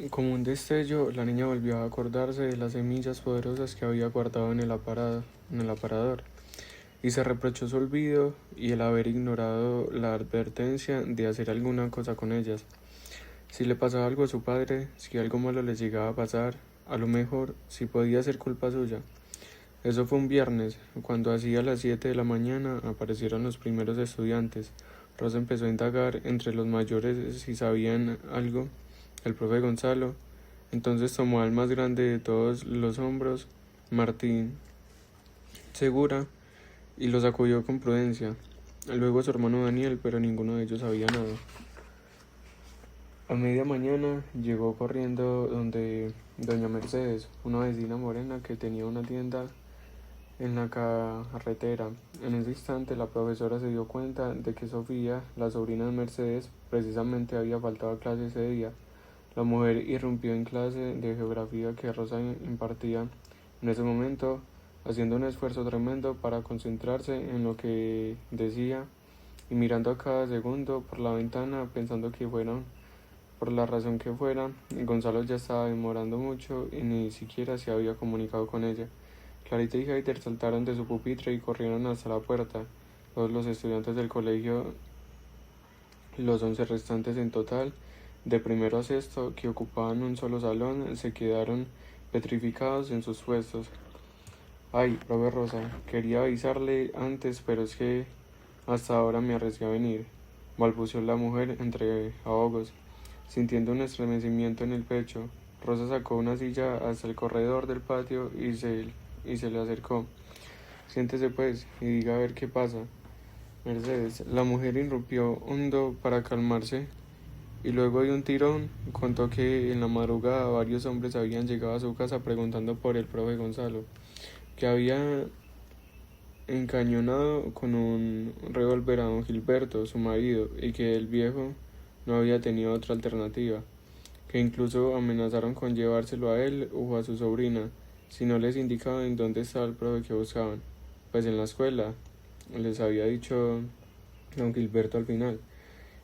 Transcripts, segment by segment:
Como un destello, la niña volvió a acordarse de las semillas poderosas que había guardado en el aparador, y se reprochó su olvido y el haber ignorado la advertencia de hacer alguna cosa con ellas. Si le pasaba algo a su padre, si algo malo le llegaba a pasar, a lo mejor si podía ser culpa suya. Eso fue un viernes, cuando hacía las 7 de la mañana aparecieron los primeros estudiantes. Rosa empezó a indagar entre los mayores si sabían algo. El profe Gonzalo entonces tomó al más grande de todos los hombros, Martín Segura, y lo sacudió con prudencia. Luego su hermano Daniel, pero ninguno de ellos sabía nada. A media mañana llegó corriendo donde doña Mercedes, una vecina morena que tenía una tienda en la carretera. En ese instante la profesora se dio cuenta de que Sofía, la sobrina de Mercedes, precisamente había faltado a clase ese día. La mujer irrumpió en clase de geografía que Rosa impartía en ese momento, haciendo un esfuerzo tremendo para concentrarse en lo que decía y mirando a cada segundo por la ventana pensando que fuera por la razón que fuera, Gonzalo ya estaba demorando mucho y ni siquiera se había comunicado con ella. Clarita y Heider saltaron de su pupitre y corrieron hasta la puerta. Todos los estudiantes del colegio, los 11 restantes en total, de primero a sexto, que ocupaban un solo salón, se quedaron petrificados en sus puestos. Ay, profe Rosa, quería avisarle antes, pero es que hasta ahora me arriesgué a venir, balbuceó la mujer entre ahogos, sintiendo un estremecimiento en el pecho. Rosa sacó una silla hasta el corredor del patio y se le acercó. Siéntese pues y diga a ver qué pasa. Mercedes, la mujer irrumpió hondo para calmarse y luego de un tirón contó que en la madrugada varios hombres habían llegado a su casa preguntando por el profe Gonzalo, que había encañonado con un revólver a don Gilberto, su marido, y que el viejo no había tenido otra alternativa, que incluso amenazaron con llevárselo a él o a su sobrina, si no les indicaban dónde estaba el profe que buscaban. Pues en la escuela, les había dicho don Gilberto al final,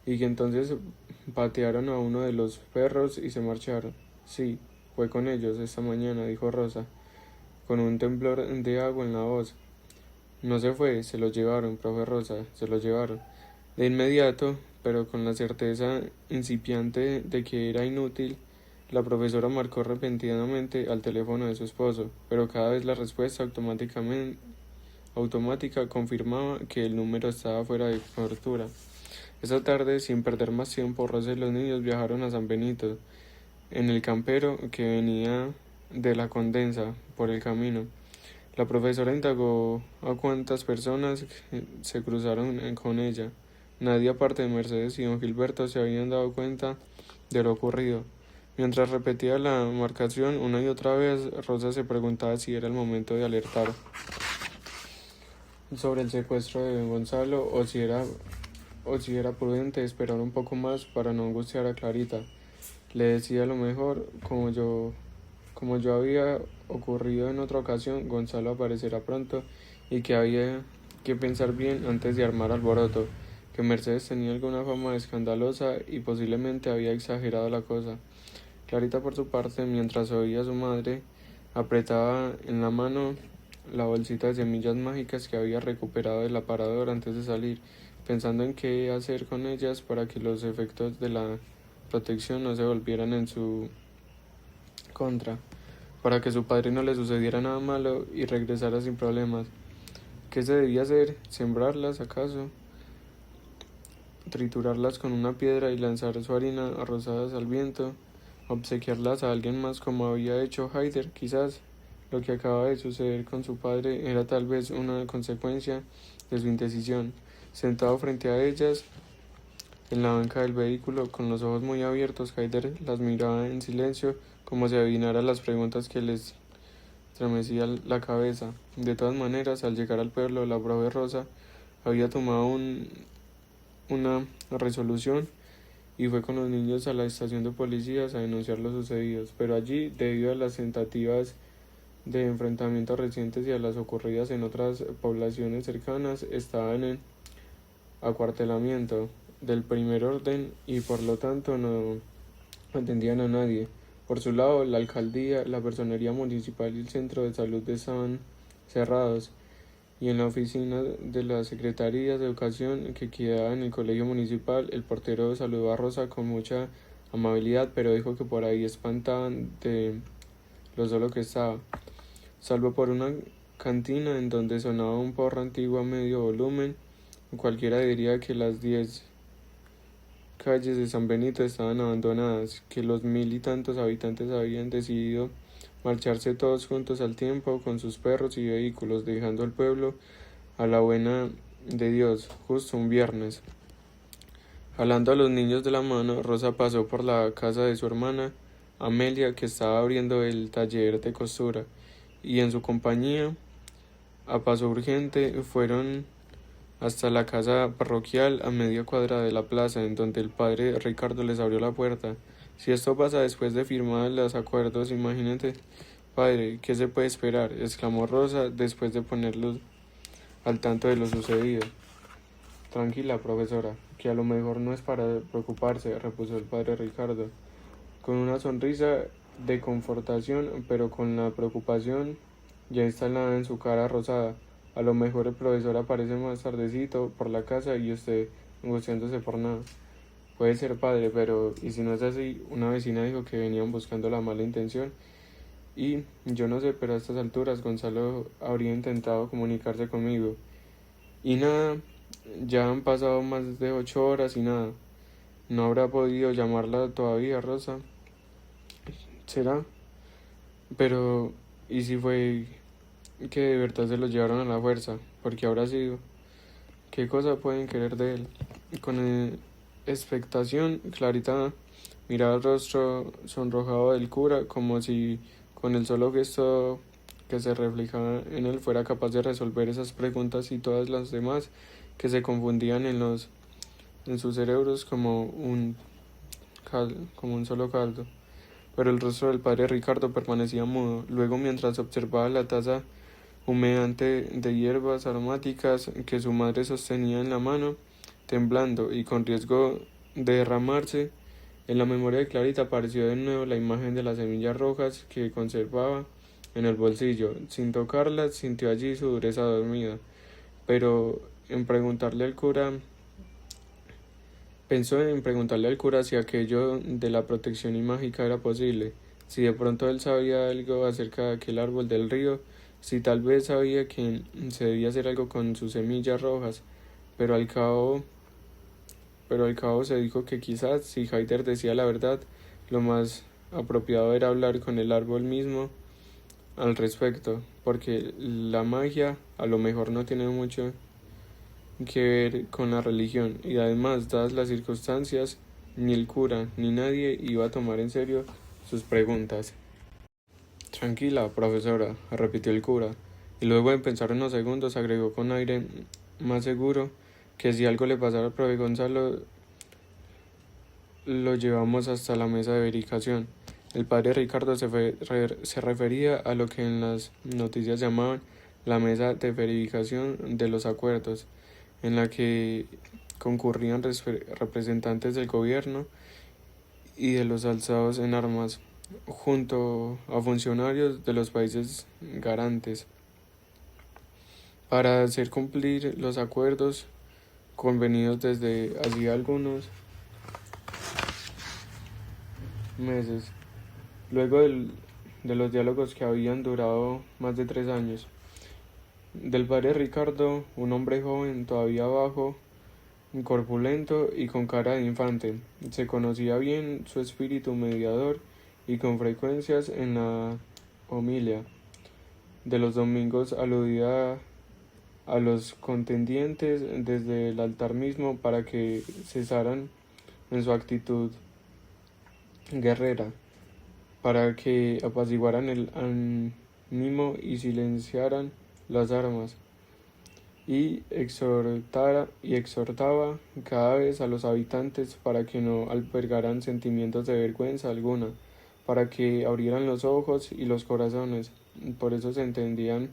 y que entonces patearon a uno de los perros y se marcharon. Sí, fue con ellos esta mañana, dijo Rosa, con un temblor de agua en la voz. No se fue, se lo llevaron, profe Rosa, se lo llevaron. De inmediato, pero con la certeza incipiente de que era inútil, la profesora marcó repentinamente al teléfono de su esposo, pero cada vez la respuesta automática confirmaba que el número estaba fuera de cobertura. Esa tarde, sin perder más tiempo, Rosa y los niños viajaron a San Benito, en el campero que venía de la Condensa por el camino. La profesora indagó a cuántas personas se cruzaron con ella. Nadie aparte de Mercedes y don Gilberto se habían dado cuenta de lo ocurrido. Mientras repetía la marcación una y otra vez, Rosa se preguntaba si era el momento de alertar sobre el secuestro de Gonzalo o si era prudente esperar un poco más para no angustiar a Clarita. Le decía lo mejor, como yo había ocurrido en otra ocasión, Gonzalo aparecerá pronto y que había que pensar bien antes de armar alboroto, que Mercedes tenía alguna fama escandalosa y posiblemente había exagerado la cosa. Clarita por su parte, mientras oía a su madre, apretaba en la mano la bolsita de semillas mágicas que había recuperado del aparador antes de salir, pensando en qué hacer con ellas para que los efectos de la protección no se volvieran en su contra, para que su padre no le sucediera nada malo y regresara sin problemas. ¿Qué se debía hacer? ¿Sembrarlas acaso? ¿Triturarlas con una piedra y lanzar su harina arrozadas al viento? ¿Obsequiarlas a alguien más como había hecho Haider? Quizás lo que acaba de suceder con su padre era tal vez una consecuencia de su indecisión. Sentado frente a ellas, en la banca del vehículo, con los ojos muy abiertos, Haider las miraba en silencio, como si adivinara las preguntas que les estremecía la cabeza. De todas maneras, al llegar al pueblo, la brava Rosa había tomado una resolución y fue con los niños a la estación de policías a denunciar los sucedidos. Pero allí, debido a las tentativas de enfrentamientos recientes y a las ocurridas en otras poblaciones cercanas, estaban en acuartelamiento del primer orden y por lo tanto no atendían a nadie. Por su lado, la alcaldía, la personería municipal y el centro de salud estaban cerrados, y en la oficina de la Secretaría de Educación, que quedaba en el colegio municipal, el portero saludó a Rosa con mucha amabilidad, pero dijo que por ahí espantaban de lo solo que estaba, salvo por una cantina en donde sonaba un porro antiguo a medio volumen. Cualquiera diría que las 10 calles de San Benito estaban abandonadas, que los 1000 y tantos habitantes habían decidido marcharse todos juntos al tiempo con sus perros y vehículos, dejando al pueblo a la buena de Dios, justo un viernes. Jalando a los niños de la mano, Rosa pasó por la casa de su hermana, Amelia, que estaba abriendo el taller de costura, y en su compañía, a paso urgente, fueron hasta la casa parroquial a media cuadra de la plaza, en donde el padre Ricardo les abrió la puerta. Si esto pasa después de firmar los acuerdos, imagínate, padre, ¿qué se puede esperar? Exclamó Rosa después de ponerlos al tanto de lo sucedido. Tranquila, profesora, que a lo mejor no es para preocuparse, repuso el padre Ricardo, con una sonrisa de confortación, pero con la preocupación ya instalada en su cara rosada. A lo mejor el profesor aparece más tardecito por la casa y usted angustiándose por nada. Puede ser, padre, pero ¿y si no es así? Una vecina dijo que venían buscando la mala intención y yo no sé, pero a estas alturas Gonzalo habría intentado comunicarse conmigo. Y nada, ya han pasado más de 8 horas y nada. ¿No habrá podido llamarla todavía, Rosa? ¿Será? Pero, ¿y si fue que de verdad se lo llevaron a la fuerza? Porque habrá sido. ¿Qué cosa pueden querer de él? Con expectación, Clarita miraba el rostro sonrojado del cura, como si con el solo gesto que se reflejaba en él fuera capaz de resolver esas preguntas y todas las demás que se confundían en sus cerebros como un solo caldo. Pero el rostro del padre Ricardo permanecía mudo. Luego, mientras observaba la taza humeante de hierbas aromáticas que su madre sostenía en la mano, temblando y con riesgo de derramarse, en la memoria de Clarita apareció de nuevo la imagen de las semillas rojas que conservaba en el bolsillo. Sin tocarlas, sintió allí su dureza dormida. Pero en preguntarle al cura Pensó en preguntarle al cura si aquello de la protección mágica era posible, si de pronto él sabía algo acerca de aquel árbol del río, si tal vez sabía que se debía hacer algo con sus semillas rojas, pero al cabo, pero al cabo se dijo que quizás, si Haider decía la verdad, lo más apropiado era hablar con el árbol mismo al respecto, porque la magia a lo mejor no tiene mucho que ver con la religión, y además, dadas las circunstancias, ni el cura ni nadie iba a tomar en serio sus preguntas. Tranquila, profesora, repitió el cura, y luego de pensar unos segundos agregó con aire más seguro que si algo le pasara al profe Gonzalo, lo llevamos hasta la mesa de verificación. El padre Ricardo se refería a lo que en las noticias llamaban la mesa de verificación de los acuerdos, en la que concurrían representantes del gobierno y de los alzados en armas, junto a funcionarios de los países garantes, para hacer cumplir los acuerdos convenidos desde hacía algunos meses, luego de los diálogos que habían durado más de 3 años. Del padre Ricardo, un hombre joven, todavía bajo, corpulento y con cara de infante, se conocía bien su espíritu mediador y con frecuencias en la homilia de los domingos aludía a los contendientes desde el altar mismo para que cesaran en su actitud guerrera, para que apaciguaran el ánimo y silenciaran las armas, y exhortaba cada vez a los habitantes para que no albergaran sentimientos de vergüenza alguna, para que abrieran los ojos y los corazones. Por eso se entendían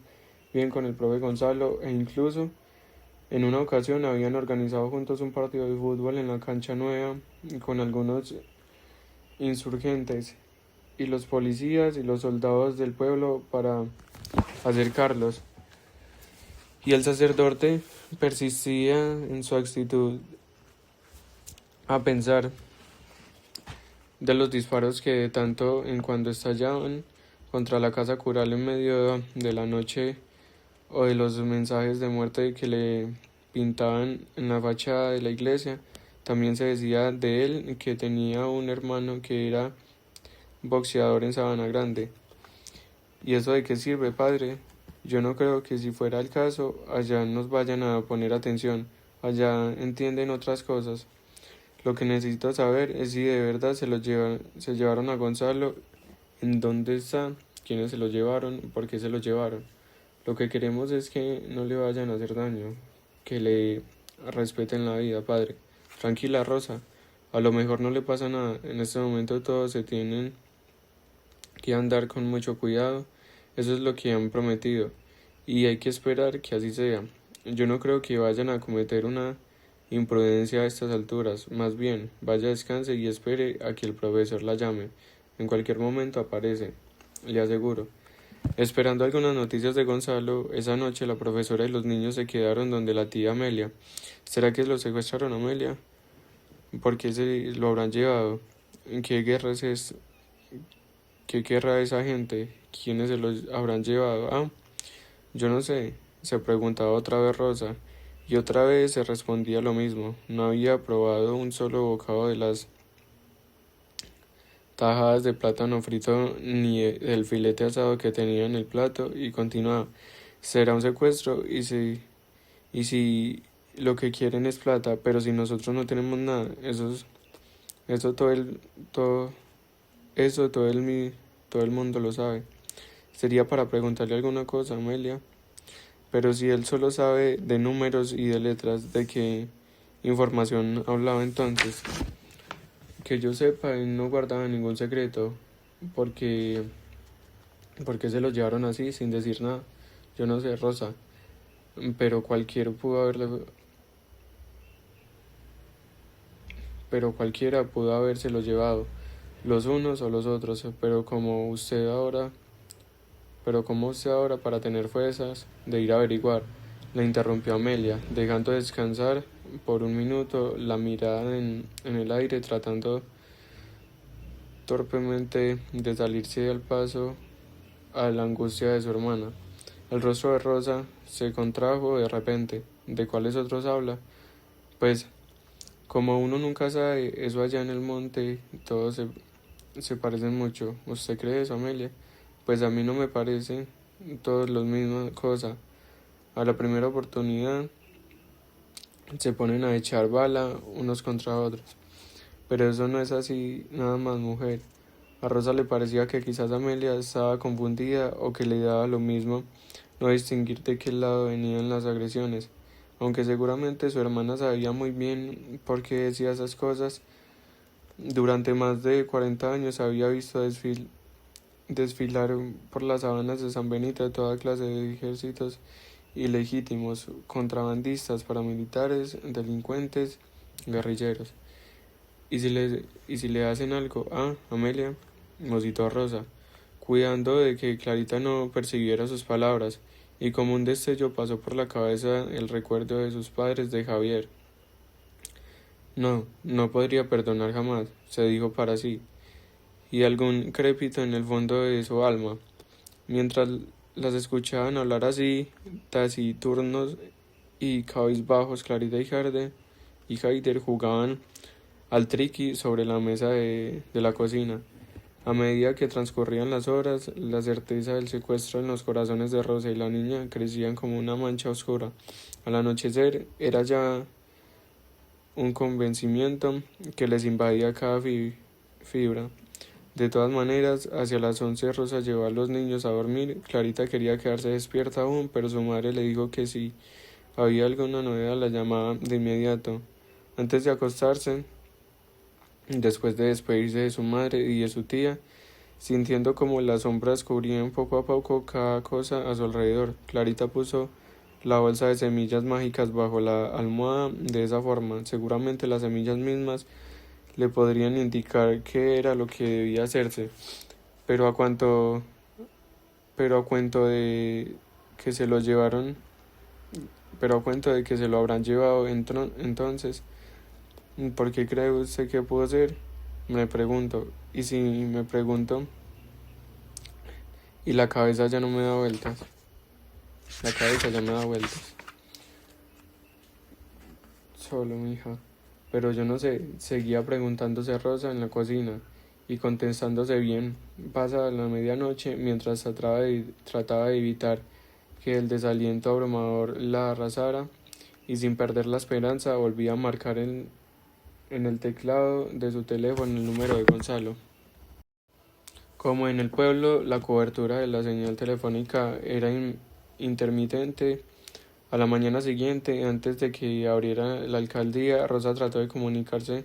bien con el profe Gonzalo, e incluso en una ocasión habían organizado juntos un partido de fútbol en la cancha nueva con algunos insurgentes, y los policías y los soldados del pueblo para acercarlos. Y el sacerdote persistía en su actitud a pensar de los disparos que de tanto en cuando estallaban contra la casa cural en medio de la noche o de los mensajes de muerte que le pintaban en la fachada de la iglesia. También se decía de él que tenía un hermano que era boxeador en Sabana Grande. ¿Y eso de qué sirve, padre? Yo no creo que si fuera el caso, allá nos vayan a poner atención, allá entienden otras cosas. Lo que necesito saber es si de verdad se llevaron a Gonzalo, en dónde está, quiénes se lo llevaron, por qué se lo llevaron. Lo que queremos es que no le vayan a hacer daño, que le respeten la vida, padre. Tranquila, Rosa, a lo mejor no le pasa nada, en este momento todos se tienen que andar con mucho cuidado, eso es lo que han prometido, y hay que esperar que así sea. Yo no creo que vayan a cometer una imprudencia a estas alturas, más bien, vaya descanse y espere a que el profesor la llame. En cualquier momento aparece, le aseguro. Esperando algunas noticias de Gonzalo, esa noche la profesora y los niños se quedaron donde la tía Amelia. ¿Será que lo secuestraron a Amelia? ¿Por qué se lo habrán llevado? ¿En qué guerra es ¿Qué querrá esa gente? ¿Quiénes se los habrán llevado? Ah, yo no sé, se preguntaba otra vez Rosa, y otra vez se respondía lo mismo. No había probado un solo bocado de las tajadas de plátano frito ni del filete asado que tenía en el plato, y continuaba. Será un secuestro, y si lo que quieren es plata, pero si nosotros no tenemos nada, eso todo, eso todo el mundo lo sabe. Sería para preguntarle alguna cosa, Amelia. Pero si él solo sabe de números y de letras, ¿de qué información hablaba entonces? Que yo sepa, él no guardaba ningún secreto, porque, porque se lo llevaron así, sin decir nada. Yo no sé, Rosa, pero pero cualquiera pudo habérselo llevado, los unos o los otros, pero como usted ahora para tener fuerzas de ir a averiguar, la interrumpió Amelia, dejando descansar por un minuto la mirada en el aire, tratando torpemente de salirse al paso a la angustia de su hermana. El rostro de Rosa se contrajo de repente. ¿De cuáles otros habla? Pues, como uno nunca sabe, eso allá en el monte, todos se parecen mucho. ¿Usted cree eso, Amelia? Pues a mí no me parece todos la misma cosa. A la primera oportunidad se ponen a echar bala unos contra otros. Pero eso no es así nada más, mujer. A Rosa le parecía que quizás Amelia estaba confundida o que le daba lo mismo no distinguir de qué lado venían las agresiones, aunque seguramente su hermana sabía muy bien por qué decía esas cosas. Durante más de 40 años había visto desfilar por las sabanas de San Benito toda clase de ejércitos ilegítimos, contrabandistas, paramilitares, delincuentes, guerrilleros. ¿Y si le hacen algo? Ah, Amelia, musitó Rosa, cuidando de que Clarita no percibiera sus palabras, y como un destello pasó por la cabeza el recuerdo de sus padres de Javier. No, no podría perdonar jamás, se dijo para sí, y algún crépito en el fondo de su alma. Mientras las escuchaban hablar así, taciturnos y cabizbajos, Clarita y Haider jugaban al triqui sobre la mesa de la cocina. A medida que transcurrían las horas, la certeza del secuestro en los corazones de Rosa y la niña crecían como una mancha oscura. Al anochecer era ya un convencimiento que les invadía cada fibra. De todas maneras, hacia las 11 Rosa llevó a los niños a dormir. Clarita quería quedarse despierta aún, pero su madre le dijo que si había alguna novedad la llamaba de inmediato. Antes de acostarse, después de despedirse de su madre y de su tía, sintiendo como las sombras cubrían poco a poco cada cosa a su alrededor, Clarita puso la bolsa de semillas mágicas bajo la almohada. De esa forma, seguramente las semillas mismas le podrían indicar qué era lo que debía hacerse. pero a cuanto, pero a cuento de que se lo llevaron, pero a cuento de que se lo habrán llevado entonces, ¿por qué cree usted que pudo ser? Me pregunto, y si me pregunto, y la cabeza ya no me da vueltas, la cabeza ya me da vueltas, solo mi hija. Pero yo no sé, seguía preguntándose Rosa en la cocina y contestándose bien. Pasa la medianoche mientras trataba de evitar que el desaliento abrumador la arrasara y sin perder la esperanza volvía a marcar en el teclado de su teléfono el número de Gonzalo. Como en el pueblo la cobertura de la señal telefónica era intermitente, a la mañana siguiente, antes de que abriera la alcaldía, Rosa trató de comunicarse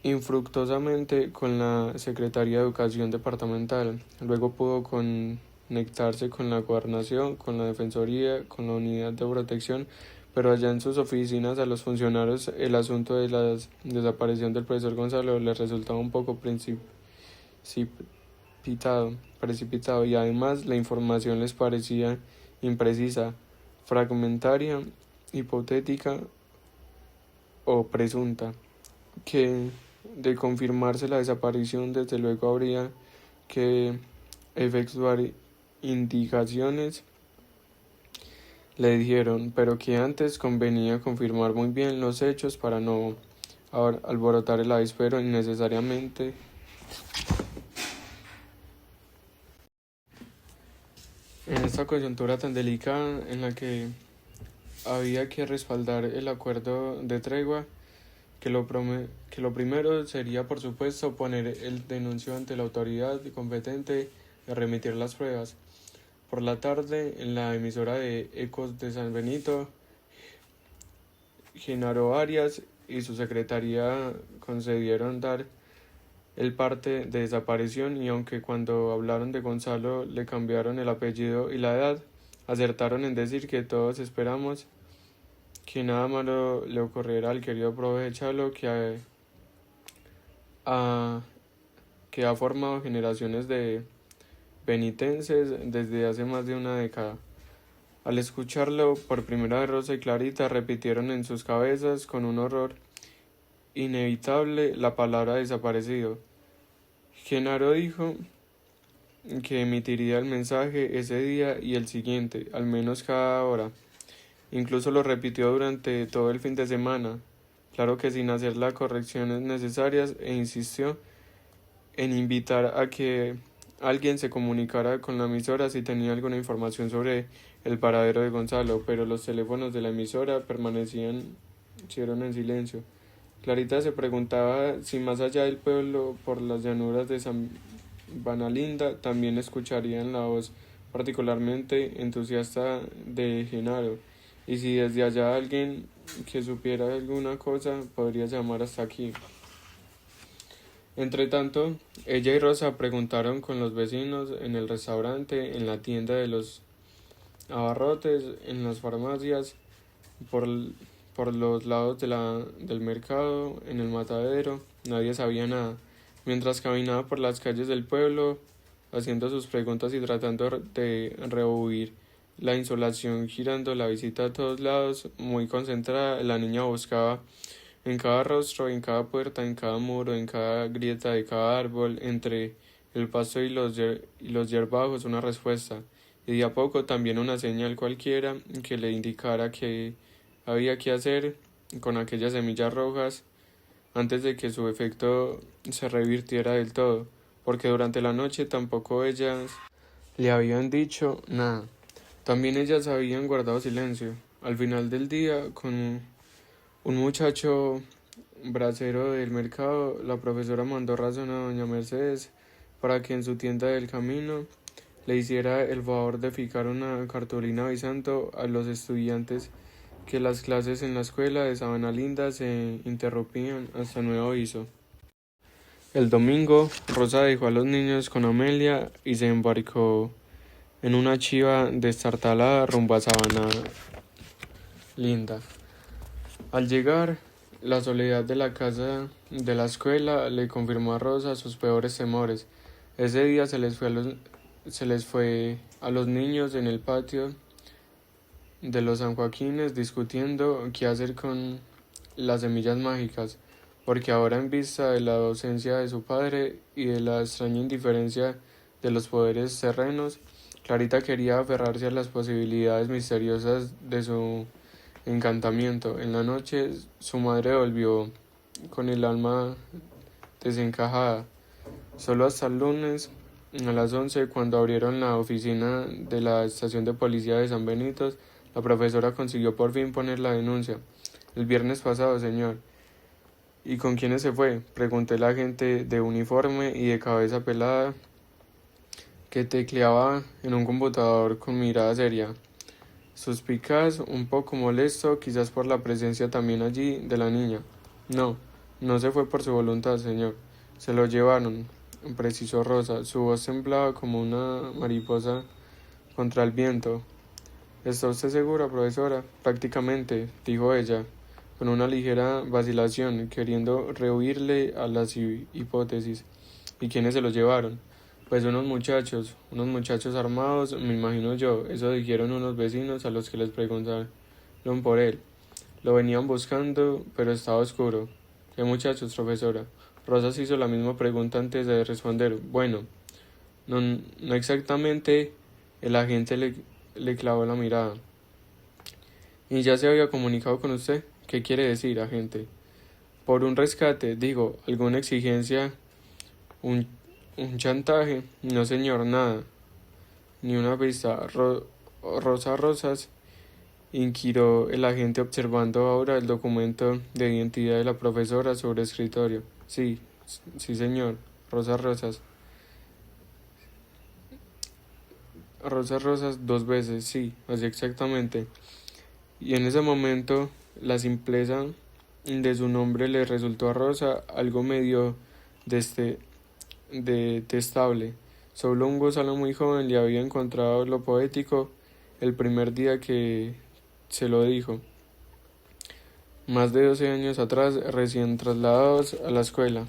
infructuosamente con la Secretaría de Educación departamental. Luego pudo conectarse con la gobernación, con la defensoría, con la unidad de protección, pero allá en sus oficinas a los funcionarios el asunto de la desaparición del profesor Gonzalo les resultaba un poco precipitado y además la información les parecía imprecisa, fragmentaria, hipotética o presunta, que de confirmarse la desaparición desde luego habría que efectuar indicaciones, le dijeron, pero que antes convenía confirmar muy bien los hechos para no alborotar el avispero innecesariamente. En esta coyuntura tan delicada en la que había que respaldar el acuerdo de tregua, que lo primero sería, por supuesto, poner el denuncio ante la autoridad competente y remitir las pruebas. Por la tarde, en la emisora de Ecos de San Benito, Genaro Arias y su secretaría concedieron dar el parte de desaparición y aunque cuando hablaron de Gonzalo le cambiaron el apellido y la edad, acertaron en decir que todos esperamos que nada malo le ocurriera al querido profe Chalo que ha formado generaciones de benitenses desde hace más de una década. Al escucharlo por primera vez Rosa y Clarita repitieron en sus cabezas con un horror inevitable la palabra desaparecido. Genaro dijo que emitiría el mensaje ese día y el siguiente, al menos cada hora. Incluso lo repitió durante todo el fin de semana, claro que sin hacer las correcciones necesarias, e insistió en invitar a que alguien se comunicara con la emisora si tenía alguna información sobre el paradero de Gonzalo, pero los teléfonos de la emisora permanecieron en silencio. Clarita se preguntaba si más allá del pueblo, por las llanuras de San Banalinda, también escucharían la voz particularmente entusiasta de Genaro, y si desde allá alguien que supiera alguna cosa podría llamar hasta aquí. Entretanto, ella y Rosa preguntaron con los vecinos, en el restaurante, en la tienda de los abarrotes, en las farmacias, por, por los lados del mercado, en el matadero. Nadie sabía nada. Mientras caminaba por las calles del pueblo, haciendo sus preguntas y tratando de rehuir la insolación, girando la visita a todos lados, muy concentrada, la niña buscaba en cada rostro, en cada puerta, en cada muro, en cada grieta de cada árbol, entre el pasto y los yerbajos, una respuesta, y de a poco también una señal cualquiera que le indicara que había que hacer con aquellas semillas rojas antes de que su efecto se revirtiera del todo, porque durante la noche tampoco ellas le habían dicho nada. También ellas habían guardado silencio. Al final del día, con un muchacho bracero del mercado, la profesora mandó razón a doña Mercedes para que en su tienda del camino le hiciera el favor de fijar una cartulina avisando a los estudiantes que las clases en la escuela de Sabana Linda se interrumpían hasta nuevo aviso. El domingo, Rosa dejó a los niños con Amelia y se embarcó en una chiva destartalada rumbo a Sabana Linda. Al llegar, la soledad de la casa de la escuela le confirmó a Rosa sus peores temores. Ese día se les fue a los niños en el patio de los San Joaquines discutiendo qué hacer con las semillas mágicas, porque ahora en vista de la ausencia de su padre y de la extraña indiferencia de los poderes terrenos, Clarita quería aferrarse a las posibilidades misteriosas de su encantamiento. En la noche su madre volvió con el alma desencajada. Solo hasta el lunes, a las 11, cuando abrieron la oficina de la estación de policía de San Benito, la profesora consiguió por fin poner la denuncia. El viernes pasado, señor. ¿Y con quiénes se fue? Pregunté la agente de uniforme y de cabeza pelada que tecleaba en un computador con mirada seria. Suspicaz, un poco molesto, quizás por la presencia también allí de la niña. No, no se fue por su voluntad, señor. Se lo llevaron, precisó Rosa. Su voz temblaba como una mariposa contra el viento. ¿Está usted segura, profesora? Prácticamente, dijo ella, con una ligera vacilación, queriendo rehuirle a las hipótesis. ¿Y quiénes se lo llevaron? Pues unos muchachos armados, me imagino yo, eso dijeron unos vecinos a los que les preguntaron por él. Lo venían buscando, pero estaba oscuro. ¿Qué muchachos, profesora? Rosas hizo la misma pregunta antes de responder. Bueno, no exactamente. El agente le clavó la mirada. ¿Y ya se había comunicado con usted? ¿Qué quiere decir, agente? Por un rescate, digo, alguna exigencia, un, un chantaje. No, señor, nada. Ni una pista. Rosas, inquirió el agente observando ahora el documento de identidad de la profesora sobre el escritorio. Sí, sí, señor. Rosas. Rosas 2 veces, sí, así exactamente. Y en ese momento la simpleza de su nombre le resultó a Rosa algo medio detestable. Solo un gozalo muy joven le había encontrado lo poético el primer día que se lo dijo. Más de 12 años atrás, recién trasladados a la escuela.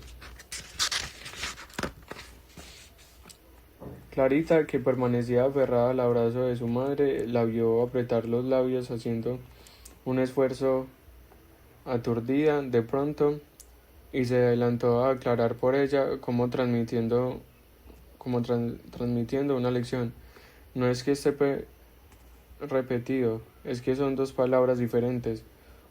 Clarita, que permanecía aferrada al abrazo de su madre, la vio apretar los labios haciendo un esfuerzo aturdida de pronto y se adelantó a aclarar por ella transmitiendo una lección. No es que esté repetido, es que son dos palabras diferentes.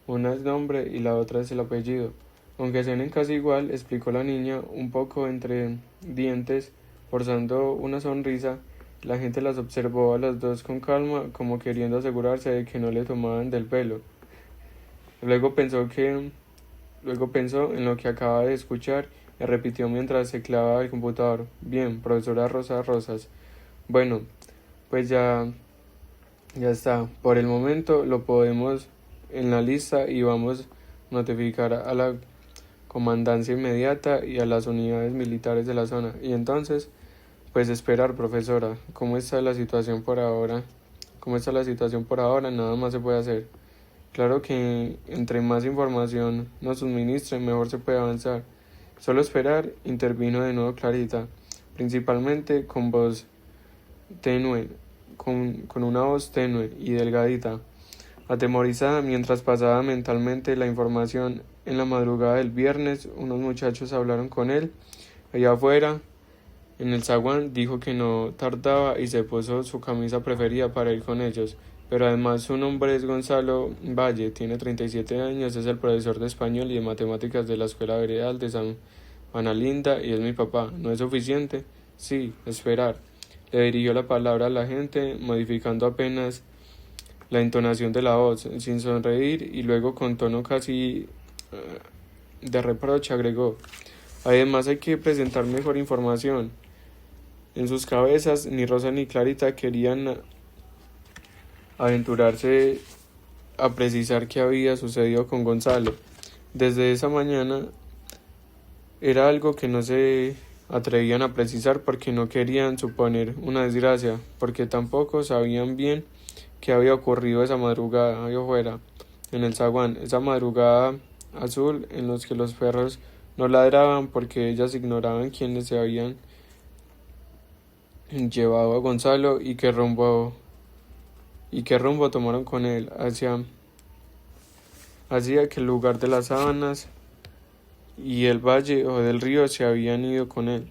Una es nombre y la otra es el apellido. Aunque suenen casi igual, explicó la niña, un poco entre dientes, forzando una sonrisa. La gente las observó a las dos con calma, como queriendo asegurarse de que no le tomaban del pelo. Luego pensó en lo que acaba de escuchar y repitió mientras se clavaba el computador. Bien, profesora Rosas. Bueno, pues ya está. Por el momento lo podemos en la lista y vamos a notificar a la comandancia inmediata y a las unidades militares de la zona. Y entonces, pues esperar, profesora. ¿Cómo está la situación por ahora? Nada más se puede hacer. Claro que entre más información nos suministre, mejor se puede avanzar. Solo esperar, intervino de nuevo Clarita, principalmente con voz tenue, con una voz tenue y delgadita. Atemorizada mientras pasaba mentalmente la información, en la madrugada del viernes, unos muchachos hablaron con él. Allá afuera, en el zaguán, dijo que no tardaba y se puso su camisa preferida para ir con ellos. Pero además su nombre es Gonzalo Valle, tiene 37 años, es el profesor de español y de matemáticas de la Escuela Veredal de San Ana Linda y es mi papá. ¿No es suficiente? Sí, esperar. Le dirigió la palabra a la gente, modificando apenas la entonación de la voz, sin sonreír, y luego con tono casi de reproche agregó: además hay que presentar mejor información. En sus cabezas ni Rosa ni Clarita querían aventurarse a precisar qué había sucedido con Gonzalo. Desde esa mañana era algo que no se atrevían a precisar porque no querían suponer una desgracia, porque tampoco sabían bien qué había ocurrido esa madrugada allá afuera, en el zaguán, esa madrugada azul en los que los perros no ladraban porque ellas ignoraban quiénes se habían llevado a Gonzalo y qué rumbo tomaron con él hacia que el lugar de las sábanas y el valle o del río se habían ido con él.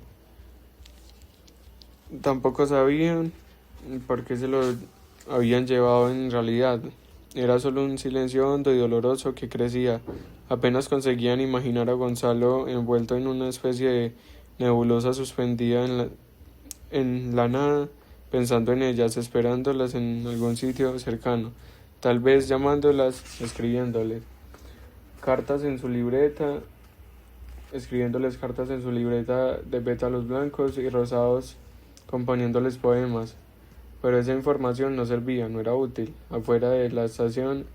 Tampoco sabían por qué se lo habían llevado en realidad. Era solo un silencio hondo y doloroso que crecía. Apenas conseguían imaginar a Gonzalo envuelto en una especie de nebulosa suspendida en la nada, pensando en ellas, esperándolas en algún sitio cercano, tal vez llamándolas, cartas en su libreta, escribiéndoles cartas en su libreta de pétalos blancos y rosados, componiéndoles poemas. Pero esa información no servía, no era útil. Afuera de la estación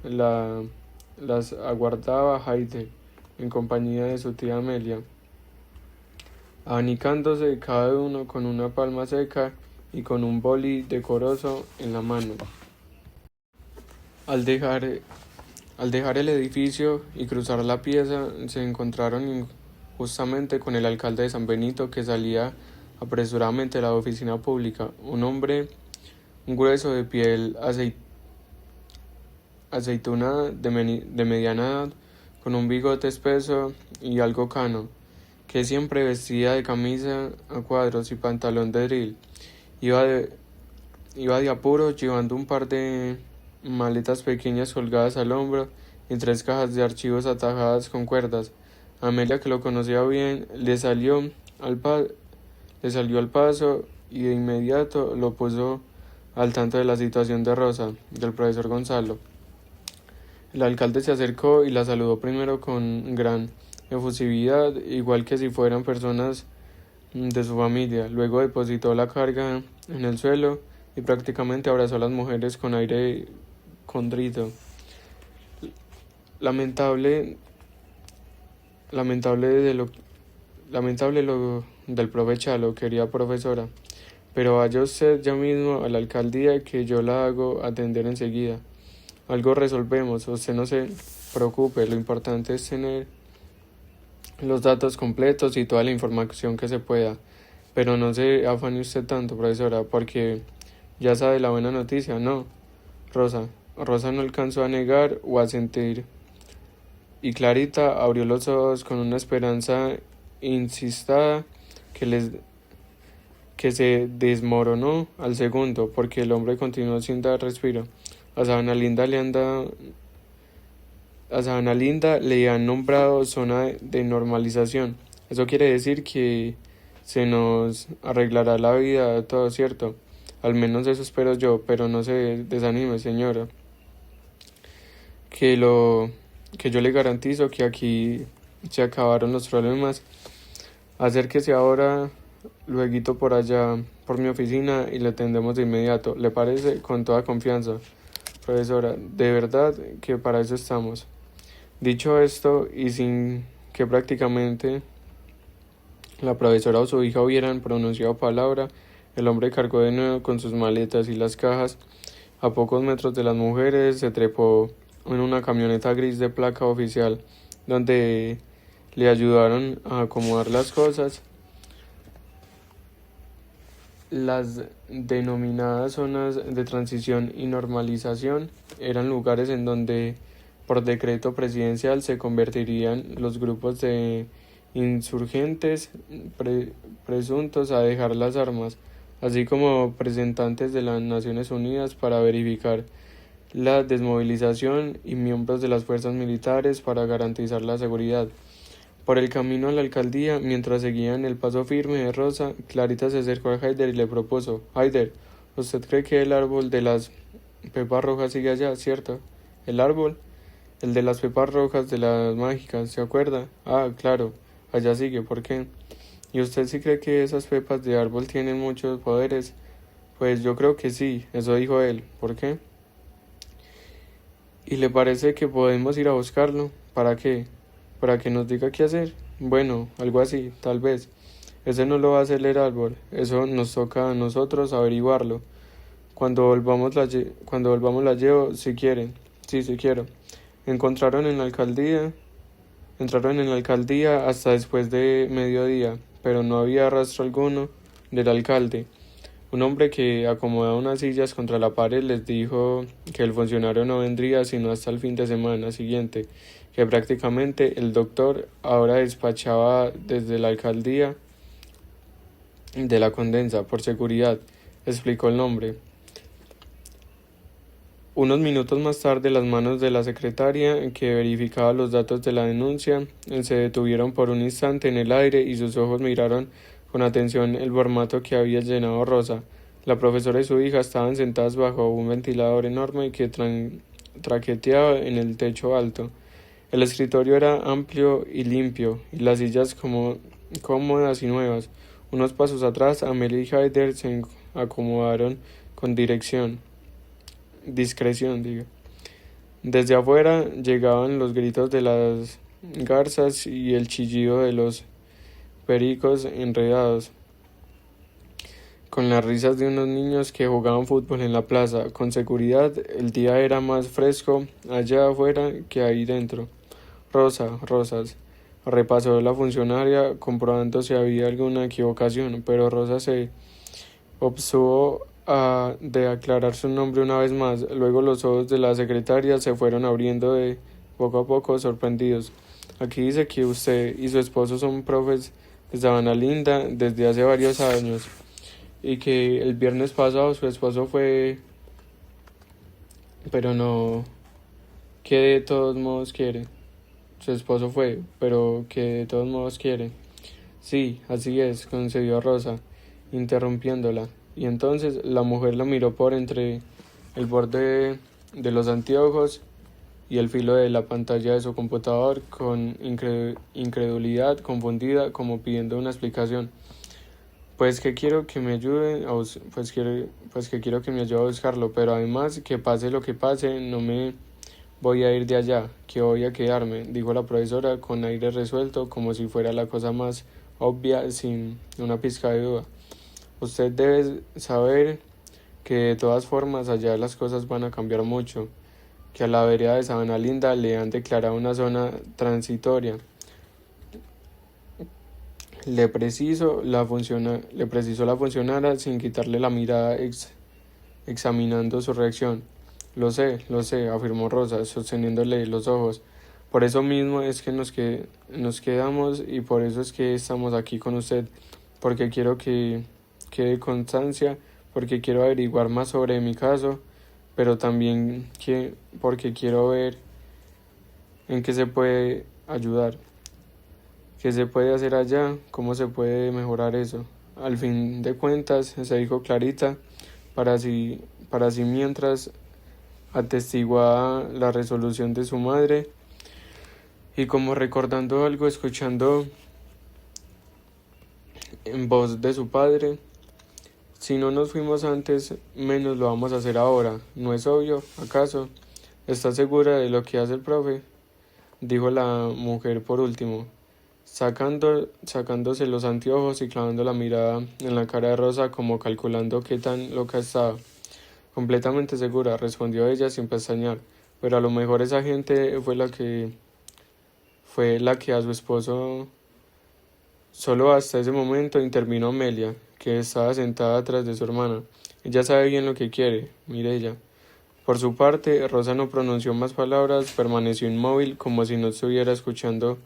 las aguardaba Haide, en compañía de su tía Amelia, abanicándose cada uno con una palma seca y con un boli decoroso en la mano. Al dejar, al dejar el edificio y cruzar la pieza, se encontraron justamente con el alcalde de San Benito, que salía apresuradamente de la oficina pública, un hombre, un grueso de piel aceitunada de mediana edad, con un bigote espeso y algo cano, que siempre vestía de camisa a cuadros y pantalón de drill. Iba de apuro, llevando un par de maletas pequeñas colgadas al hombro y 3 cajas de archivos atajadas con cuerdas. Amelia, que lo conocía bien, le salió al paso y de inmediato lo puso al tanto de la situación de Rosa, del profesor Gonzalo. El alcalde se acercó y la saludó primero con gran efusividad, igual que si fueran personas de su familia. Luego depositó la carga en el suelo y prácticamente abrazó a las mujeres con aire contrito. Lamentable, lamentable lo del profe Chalo, querida profesora. Pero vaya usted ya mismo a la alcaldía que yo la hago atender enseguida. Algo resolvemos, usted no se preocupe, lo importante es tener los datos completos y toda la información que se pueda. Pero no se afane usted tanto, profesora, porque ya sabe la buena noticia, ¿no? Rosa no alcanzó a negar o a sentir, y Clarita abrió los ojos con una esperanza insistada que se desmoronó al segundo, porque el hombre continuó sin dar respiro. A Sabana Linda le han nombrado zona de normalización. Eso quiere decir que se nos arreglará la vida, todo cierto. Al menos eso espero yo, pero no se desanime, señora. Que yo le garantizo que aquí se acabaron los problemas. Acérquese ahora, lueguito por allá, por mi oficina y le atendemos de inmediato. ¿Le parece? Con toda confianza. Profesora, de verdad que para eso estamos. Dicho esto, y sin que prácticamente la profesora o su hija hubieran pronunciado palabra, el hombre cargó de nuevo con sus maletas y las cajas. A pocos metros de las mujeres se trepó en una camioneta gris de placa oficial, donde le ayudaron a acomodar las cosas. Las denominadas zonas de transición y normalización eran lugares en donde por decreto presidencial se convertirían los grupos de insurgentes presuntos a dejar las armas, así como representantes de las Naciones Unidas para verificar la desmovilización y miembros de las fuerzas militares para garantizar la seguridad. Por el camino a la alcaldía, mientras seguían el paso firme de Rosa, Clarita se acercó a Haider y le propuso: Haider, ¿usted cree que el árbol de las pepas rojas sigue allá, cierto? ¿El árbol? El de las pepas rojas de las mágicas, ¿se acuerda? Ah, claro, allá sigue, ¿por qué? ¿Y usted sí cree que esas pepas de árbol tienen muchos poderes? Pues yo creo que sí, eso dijo él, ¿por qué? ¿Y le parece que podemos ir a buscarlo? ¿Para qué? ¿Para que nos diga qué hacer? Bueno, algo así, tal vez. Ese no lo va a hacer el árbol, eso nos toca a nosotros averiguarlo. Cuando volvamos la llevo, si quieren. Sí, si quiero. Entraron en la alcaldía hasta después de mediodía, pero no había rastro alguno del alcalde. Un hombre que acomodaba unas sillas contra la pared les dijo que el funcionario no vendría sino hasta el fin de semana siguiente, que prácticamente el doctor ahora despachaba desde la alcaldía de la Condensa por seguridad, explicó el hombre. Unos minutos más tarde, las manos de la secretaria, que verificaba los datos de la denuncia, se detuvieron por un instante en el aire y sus ojos miraron con atención el formato que había llenado Rosa. La profesora y su hija estaban sentadas bajo un ventilador enorme que traqueteaba en el techo alto. El escritorio era amplio y limpio, y las sillas como cómodas y nuevas. Unos pasos atrás, Amelie y Haider se acomodaron con discreción, diga. Desde afuera llegaban los gritos de las garzas y el chillido de los pericos enredados, con las risas de unos niños que jugaban fútbol en la plaza. Con seguridad, el día era más fresco allá afuera que ahí dentro. Rosas, repasó la funcionaria comprobando si había alguna equivocación, pero Rosa se obtuvo de aclarar su nombre una vez más. Luego los ojos de la secretaria se fueron abriendo de poco a poco, sorprendidos. Aquí dice que usted y su esposo son profes de Sabana Linda desde hace varios años y que el viernes pasado su esposo fue, pero no, que de todos modos quiere. Su esposo fue, pero que de todos modos quiere. Sí, así es, concedió Rosa, interrumpiéndola. Y entonces la mujer lo miró por entre el borde de los anteojos y el filo de la pantalla de su computador con incredulidad confundida, como pidiendo una explicación. Pues que quiero que me ayude pues que quiero que me ayude a buscarlo, pero además que pase lo que pase, no me voy a ir de allá, que voy a quedarme, dijo la profesora con aire resuelto, como si fuera la cosa más obvia, sin una pizca de duda. Usted debe saber que de todas formas allá las cosas van a cambiar mucho, que a la vereda de Sabana Linda le han declarado una zona transitoria. Le precisó la funcionaria sin quitarle la mirada examinando su reacción. Lo sé, afirmó Rosa, sosteniéndole los ojos. Por eso mismo es que nos quedamos y por eso es que estamos aquí con usted, porque quiero que quede constancia, porque quiero averiguar más sobre mi caso, pero también porque quiero ver en qué se puede ayudar, qué se puede hacer allá, cómo se puede mejorar eso. Al fin de cuentas, se dijo Clarita, para sí mientras atestiguaba la resolución de su madre y como recordando algo, escuchando en voz de su padre, si no nos fuimos antes, menos lo vamos a hacer ahora, ¿no es obvio, acaso? ¿Estás segura de lo que hace el profe? Dijo la mujer por último, sacándose los anteojos y clavando la mirada en la cara de Rosa como calculando qué tan loca estaba. Completamente segura, respondió ella sin pestañear, pero a lo mejor esa gente fue la que a su esposo. Solo hasta ese momento intervino Amelia, que estaba sentada atrás de su hermana. Ella sabe bien lo que quiere, Mireya. Por su parte, Rosa no pronunció más palabras, permaneció inmóvil como si no estuviera escuchando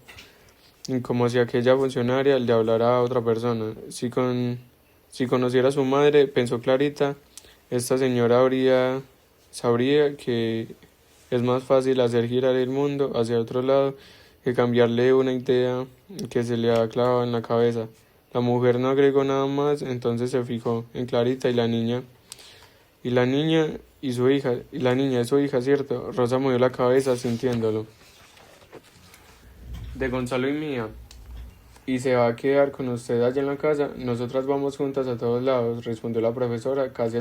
y como si aquella funcionaria le hablara a otra persona. Si conociera a su madre, pensó Clarita, esta señora sabría que es más fácil hacer girar el mundo hacia otro lado que cambiarle una idea que se le ha clavado en la cabeza. La mujer no agregó nada más, entonces se fijó en Clarita y la niña y la niña es su hija, ¿cierto? Rosa movió la cabeza sintiéndolo. De Gonzalo y mía. ¿Y se va a quedar con usted allá en la casa? Nosotras vamos juntas a todos lados, respondió la profesora, casi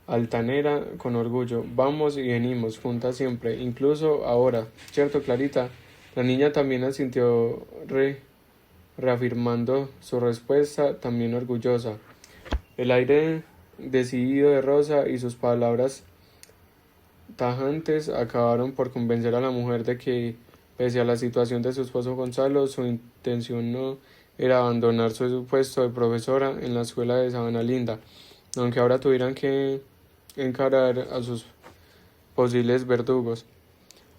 altanera con orgullo. Vamos y venimos, juntas siempre, incluso ahora, ¿cierto, Clarita? La niña también asintió reafirmando su respuesta, también orgullosa. El aire decidido de Rosa y sus palabras tajantes acabaron por convencer a la mujer de que, pese a la situación de su esposo Gonzalo, su intención no era abandonar su puesto de profesora en la escuela de Sabana Linda, aunque ahora tuvieran que encarar a sus posibles verdugos.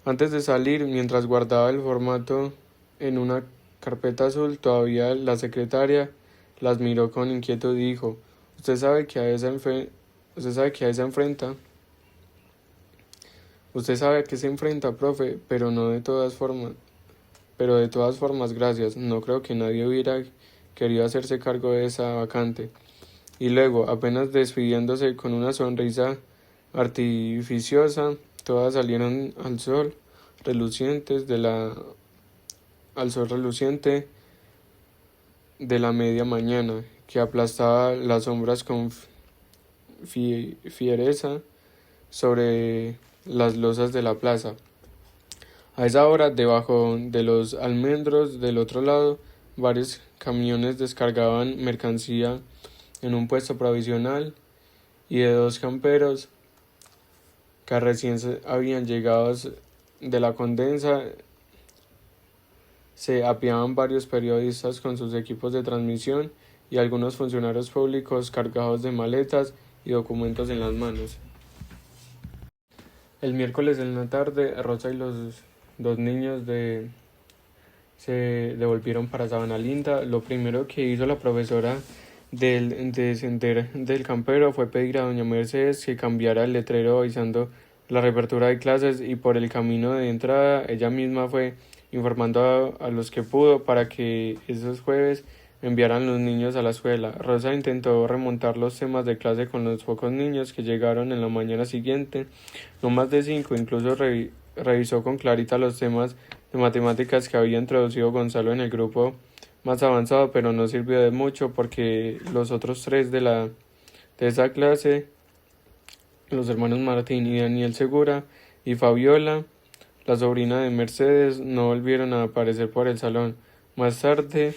Antes de salir, mientras guardaba el formato en una carpeta azul, todavía la secretaria las miró con inquietud y dijo: "Usted sabe que a esa usted sabe que a esa enfrenta, usted sabe a qué se enfrenta, profe, pero no de todas formas, pero de todas formas, gracias. No creo que nadie hubiera querido hacerse cargo de esa vacante". Y luego, apenas despidiéndose con una sonrisa artificiosa, todas salieron relucientes de la, al sol reluciente de la media mañana, que aplastaba las sombras con fiereza sobre las losas de la plaza. A esa hora, debajo de los almendros del otro lado, varios camiones descargaban mercancía en un puesto provisional, y de dos camperos que recién habían llegado de la Condensa se apiaban varios periodistas con sus equipos de transmisión y algunos funcionarios públicos cargados de maletas y documentos en las manos. El miércoles en la tarde, Rosa y los dos niños se devolvieron para Sabana Linda. Lo primero que hizo la profesora del campero fue pedir a doña Mercedes que cambiara el letrero avisando la reapertura de clases, y por el camino de entrada ella misma fue informando a los que pudo para que esos jueves enviaran los niños a la escuela. Rosa intentó remontar los temas de clase con los pocos niños que llegaron en la mañana siguiente, no más de 5, incluso revisó con Clarita los temas de matemáticas que había introducido Gonzalo en el grupo más avanzado, pero no sirvió de mucho porque los otros 3 de esa clase, los hermanos Martín y Daniel Segura y Fabiola, la sobrina de Mercedes, no volvieron a aparecer por el salón. Más tarde,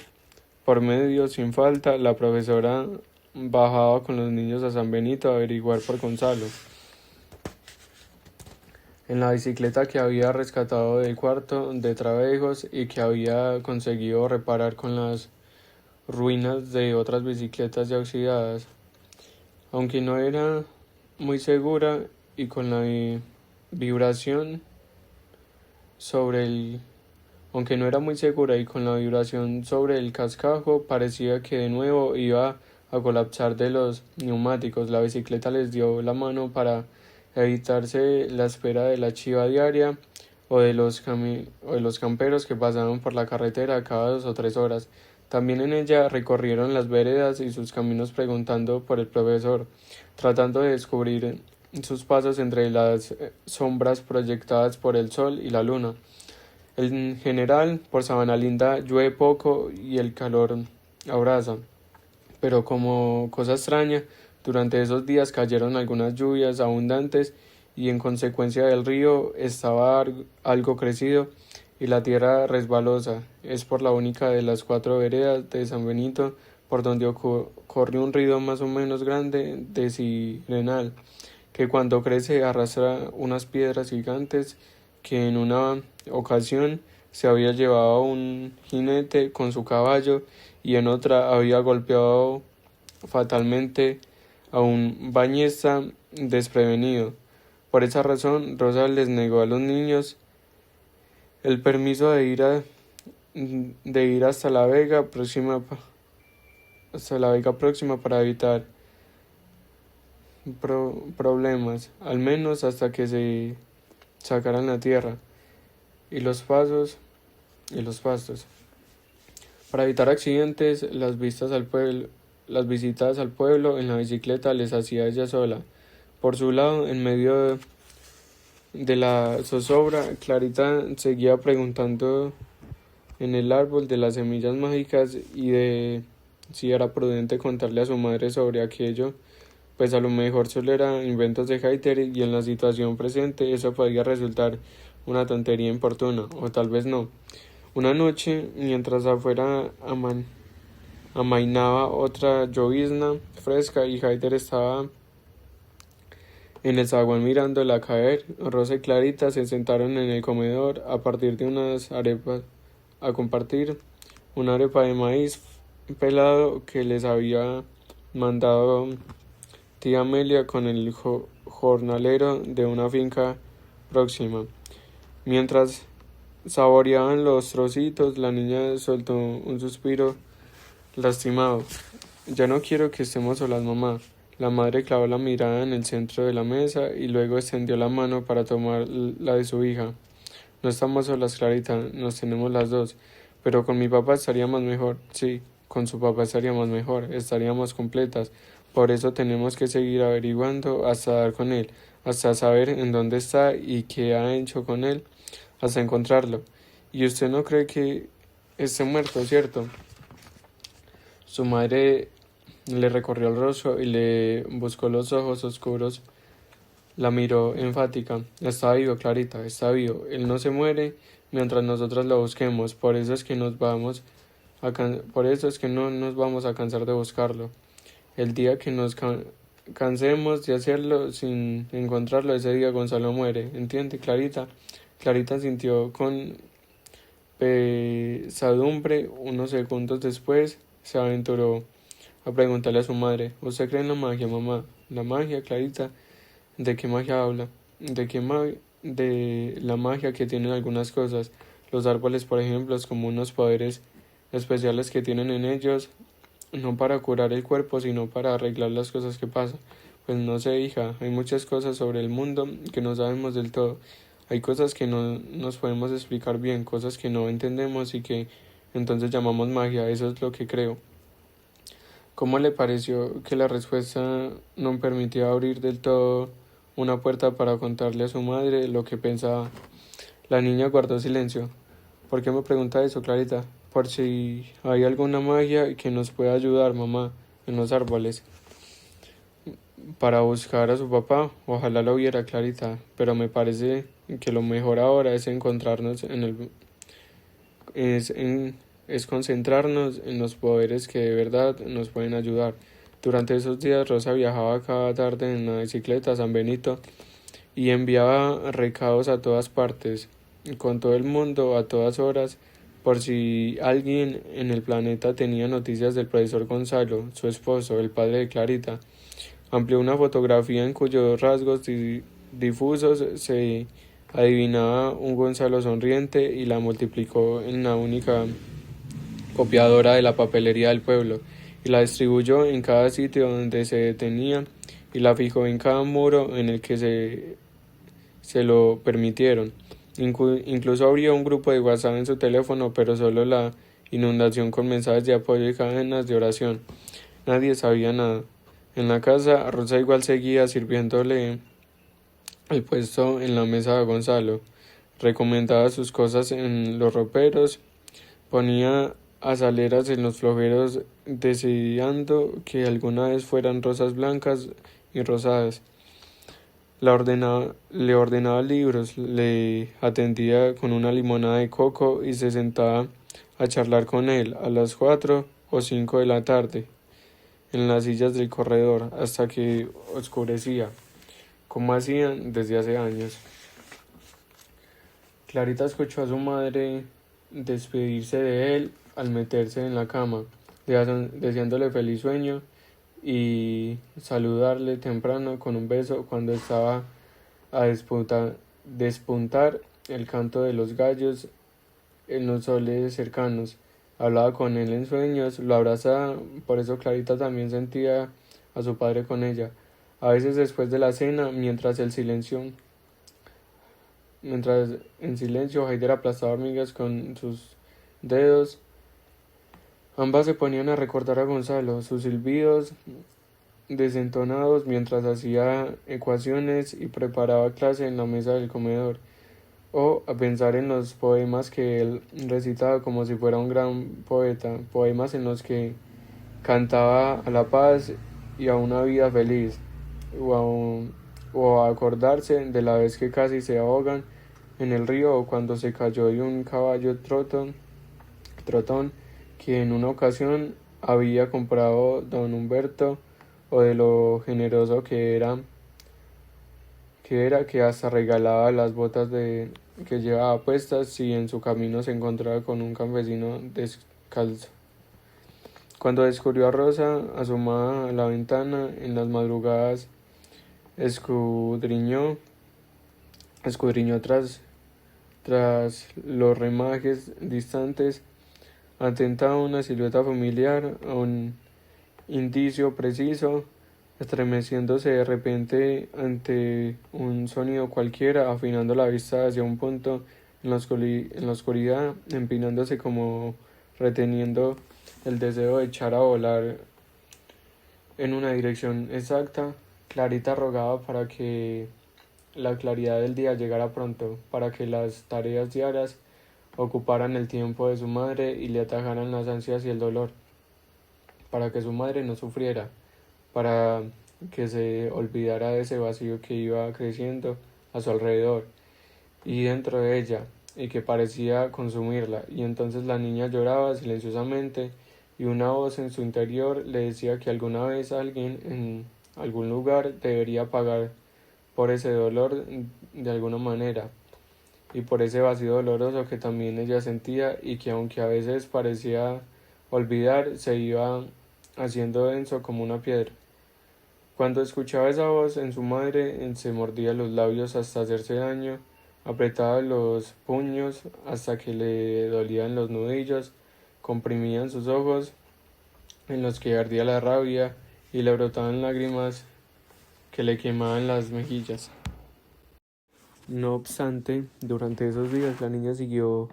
por medio sin falta, la profesora bajaba con los niños a San Benito a averiguar por Gonzalo. En la bicicleta que había rescatado del cuarto de Trabejos y que había conseguido reparar con las ruinas de otras bicicletas ya oxidadas. Aunque no era muy segura y con la vibración sobre el Aunque no era muy segura y con la vibración sobre el cascajo, parecía que de nuevo iba a colapsar de los neumáticos. La bicicleta les dio la mano para evitarse la espera de la chiva diaria o de los camperos que pasaban por la carretera cada 2 o 3 horas. También en ella recorrieron las veredas y sus caminos preguntando por el profesor, tratando de descubrir sus pasos entre las sombras proyectadas por el sol y la luna. En general, por Sabana Linda llueve poco y el calor abraza, pero como cosa extraña, durante esos días cayeron algunas lluvias abundantes y en consecuencia el río estaba algo crecido y la tierra resbalosa. Es por la única de las 4 veredas de San Benito por donde corre un río más o menos grande de sirenal, que cuando crece arrastra unas piedras gigantes que en una ocasión se había llevado a un jinete con su caballo y en otra había golpeado fatalmente a un bañista desprevenido. Por esa razón, Rosa les negó a los niños el permiso de ir hasta la Vega Próxima para evitar problemas, al menos hasta que se sacaran la tierra y los pastos. Para evitar accidentes, las visitas al pueblo en la bicicleta les hacía ella sola. Por su lado, en medio de la zozobra, Clarita seguía preguntando en el árbol de las semillas mágicas y de si era prudente contarle a su madre sobre aquello, pues a lo mejor solo eran inventos de Hayter y en la situación presente eso podía resultar una tontería importuna, o tal vez no. Una noche, mientras afuera amainaba otra llovizna fresca y Hayter estaba en el zaguán mirándola caer, Rosa y Clarita se sentaron en el comedor a compartir una arepa de maíz pelado que les había mandado tía Amelia con el jornalero de una finca próxima. Mientras saboreaban los trocitos, la niña soltó un suspiro lastimado. Ya no quiero que estemos solas, mamá. La madre clavó la mirada en el centro de la mesa y luego extendió la mano para tomar la de su hija. No estamos solas, Clarita, nos tenemos las dos. Pero con mi papá estaríamos mejor. Sí, con su papá estaríamos mejor, estaríamos completas. Por eso tenemos que seguir averiguando hasta dar con él, hasta saber en dónde está y qué ha hecho con él, hasta encontrarlo. Y usted no cree que esté muerto, ¿cierto? Su madre le recorrió el rostro y le buscó los ojos oscuros. La miró enfática. Está vivo, Clarita, está vivo. Él no se muere mientras nosotras lo busquemos. Por eso es que por eso es que no nos vamos a cansar de buscarlo. El día que nos cansemos de hacerlo sin encontrarlo, ese día Gonzalo muere. ¿Entiende, Clarita? Clarita sintió con pesadumbre. Unos segundos después se aventuró a preguntarle a su madre: ¿Usted cree en la magia, mamá? ¿La magia, Clarita? ¿De qué magia habla? De la magia que tienen algunas cosas. Los árboles, por ejemplo, es como unos poderes especiales que tienen en ellos, no para curar el cuerpo, sino para arreglar las cosas que pasan. Pues no sé, hija, hay muchas cosas sobre el mundo que no sabemos del todo. Hay cosas que no nos podemos explicar bien, cosas que no entendemos y que entonces llamamos magia. Eso es lo que creo. ¿Cómo le pareció que la respuesta no permitía abrir del todo una puerta para contarle a su madre lo que pensaba? La niña guardó silencio. ¿Por qué me pregunta eso, Clarita? Por si hay alguna magia que nos pueda ayudar, mamá, en los árboles. Para buscar a su papá, ojalá lo viera, Clarita, pero me parece que lo mejor ahora es encontrarnos es, en, es concentrarnos en los poderes que de verdad nos pueden ayudar. Durante esos días Rosa viajaba cada tarde en la bicicleta a San Benito y enviaba recados a todas partes, con todo el mundo, a todas horas, por si alguien en el planeta tenía noticias del profesor Gonzalo, su esposo, el padre de Clarita. Amplió una fotografía en cuyos rasgos difusos se adivinaba un Gonzalo sonriente y la multiplicó en la única copiadora de la papelería del pueblo y la distribuyó en cada sitio donde se detenía y la fijó en cada muro en el que se lo permitieron. Incluso abrió un grupo de WhatsApp en su teléfono, pero solo la inundación con mensajes de apoyo y cadenas de oración. Nadie sabía nada. En la casa, Rosa igual seguía sirviéndole el puesto en la mesa de Gonzalo. Recomendaba sus cosas en los roperos, ponía azaleras en los floreros, deseando que alguna vez fueran rosas blancas y rosadas. Le ordenaba libros, le atendía con una limonada de coco y se sentaba a charlar con él a las 4 o 5 de la tarde en las sillas del corredor hasta que oscurecía, como hacían desde hace años. Clarita escuchó a su madre despedirse de él al meterse en la cama, deseándole feliz sueño y saludarle temprano con un beso cuando estaba a despuntar el canto de los gallos en los soles cercanos. Hablaba con él en sueños, lo abrazaba, por eso Clarita también sentía a su padre con ella. A veces después de la cena, mientras en silencio Haider aplastaba hormigas con sus dedos, ambas se ponían a recordar a Gonzalo, sus silbidos desentonados mientras hacía ecuaciones y preparaba clase en la mesa del comedor, o a pensar en los poemas que él recitaba como si fuera un gran poeta, poemas en los que cantaba a la paz y a una vida feliz, o a acordarse de la vez que casi se ahogan en el río o cuando se cayó de un caballo trotón que en una ocasión había comprado don Humberto, o de lo generoso que hasta regalaba las botas que llevaba puestas si en su camino se encontraba con un campesino calza. Cuando descubrió a Rosa asomada a la ventana en las madrugadas, escudriñó tras los remajes distantes, atenta a una silueta familiar, a un indicio preciso, estremeciéndose de repente ante un sonido cualquiera, afinando la vista hacia un punto en la oscuridad, empinándose como reteniendo el deseo de echar a volar en una dirección exacta. Clarita rogaba para que la claridad del día llegara pronto, para que las tareas diarias ocuparan el tiempo de su madre y le atajaran las ansias y el dolor, para que su madre no sufriera, para que se olvidara de ese vacío que iba creciendo a su alrededor y dentro de ella, y que parecía consumirla. Y entonces la niña lloraba silenciosamente, y una voz en su interior le decía que alguna vez alguien en algún lugar debería pagar por ese dolor de alguna manera, y por ese vacío doloroso que también ella sentía, y que aunque a veces parecía olvidar, se iba haciendo denso como una piedra. Cuando escuchaba esa voz en su madre, se mordía los labios hasta hacerse daño, apretaba los puños hasta que le dolían los nudillos, comprimían sus ojos en los que ardía la rabia y le brotaban lágrimas que le quemaban las mejillas. No obstante, durante esos días la niña siguió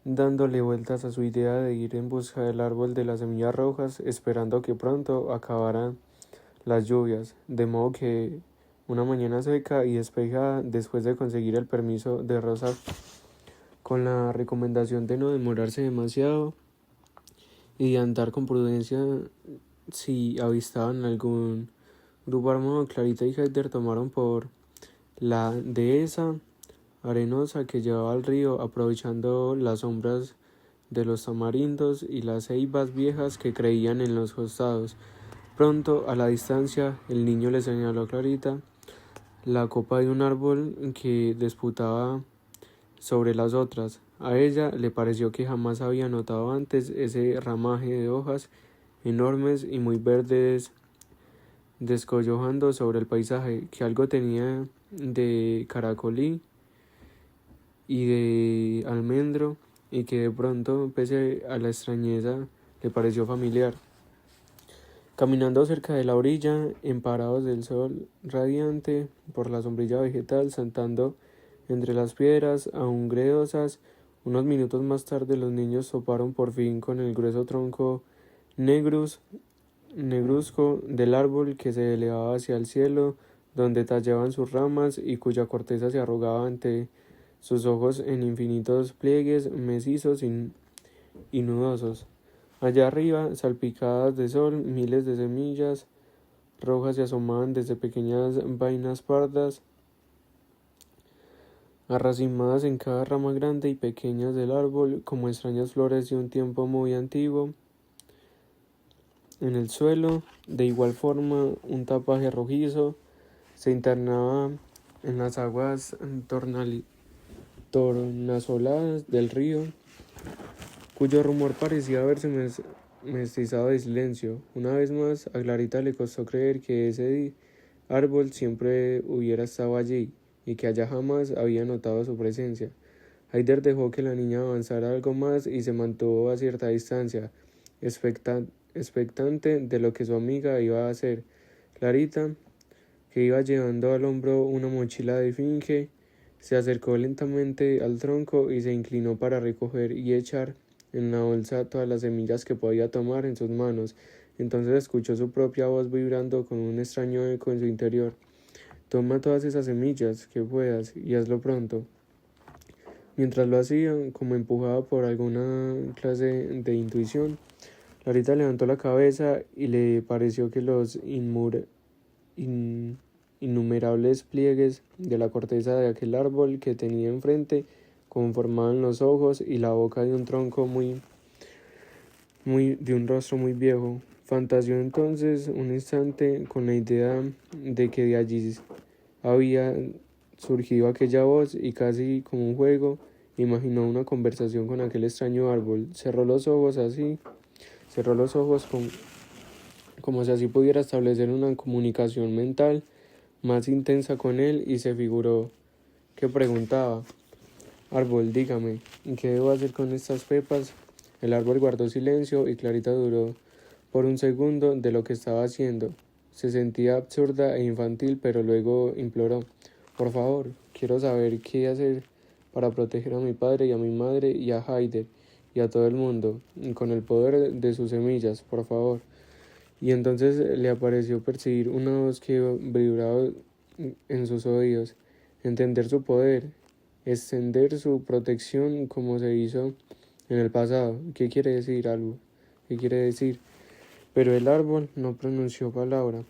dándole vueltas a su idea de ir en busca del árbol de las semillas rojas, esperando que pronto acabaran las lluvias, de modo que una mañana seca y despejada, después de conseguir el permiso de Rosa con la recomendación de no demorarse demasiado y de andar con prudencia si avistaban algún grupo armado, Clarita y Heider tomaron por la dehesa arenosa que llevaba al río, aprovechando las sombras de los tamarindos y las ceibas viejas que creían en los costados. Pronto, a la distancia, el niño le señaló a Clarita la copa de un árbol que disputaba sobre las otras. A ella le pareció que jamás había notado antes ese ramaje de hojas enormes y muy verdes descollojando sobre el paisaje, que algo tenía de caracolí y de almendro, y que de pronto, pese a la extrañeza, le pareció familiar. Caminando cerca de la orilla, emparados del sol radiante por la sombrilla vegetal, saltando entre las piedras aún gredosas, unos minutos más tarde los niños toparon por fin con el grueso tronco negruzco del árbol que se elevaba hacia el cielo, donde tallaban sus ramas y cuya corteza se arrugaba ante sus ojos en infinitos pliegues macizos y nudosos. Allá arriba, salpicadas de sol, miles de semillas rojas se asomaban desde pequeñas vainas pardas, arracimadas en cada rama grande y pequeñas del árbol, como extrañas flores de un tiempo muy antiguo. En el suelo, de igual forma, un tapaje rojizo se internaba en las aguas tornasoladas del río, cuyo rumor parecía haberse mestizado de silencio. Una vez más, a Clarita le costó creer que ese árbol siempre hubiera estado allí, y que allá jamás había notado su presencia. Heider dejó que la niña avanzara algo más y se mantuvo a cierta distancia, expectante de lo que su amiga iba a hacer. Clarita, que iba llevando al hombro una mochila de finge, se acercó lentamente al tronco y se inclinó para recoger y echar en la bolsa todas las semillas que podía tomar en sus manos. Entonces escuchó su propia voz vibrando con un extraño eco en su interior. Toma todas esas semillas que puedas y hazlo pronto. Mientras lo hacía, como empujada por alguna clase de intuición, Clarita levantó la cabeza y le pareció que los innumerables pliegues de la corteza de aquel árbol que tenía enfrente conformaban los ojos y la boca de un tronco de un rostro muy viejo. Fantaseó entonces un instante con la idea de que de allí había surgido aquella voz, y casi como un juego Imaginó una conversación con aquel extraño árbol. Cerró los ojos como si así pudiera establecer una comunicación mental más intensa con él y se figuró que preguntaba: Árbol, dígame, ¿qué debo hacer con estas pepas? El árbol guardó silencio y Clarita dudó por un segundo de lo que estaba haciendo. Se sentía absurda e infantil, pero luego imploró: por favor, quiero saber qué hacer para proteger a mi padre y a mi madre y a Haider y a todo el mundo, con el poder de sus semillas, por favor. Y entonces le pareció percibir una voz que vibraba en sus oídos: entender su poder, extender su protección como se hizo en el pasado. ¿Qué quiere decir, algo? ¿Qué quiere decir? Pero el árbol no pronunció palabra.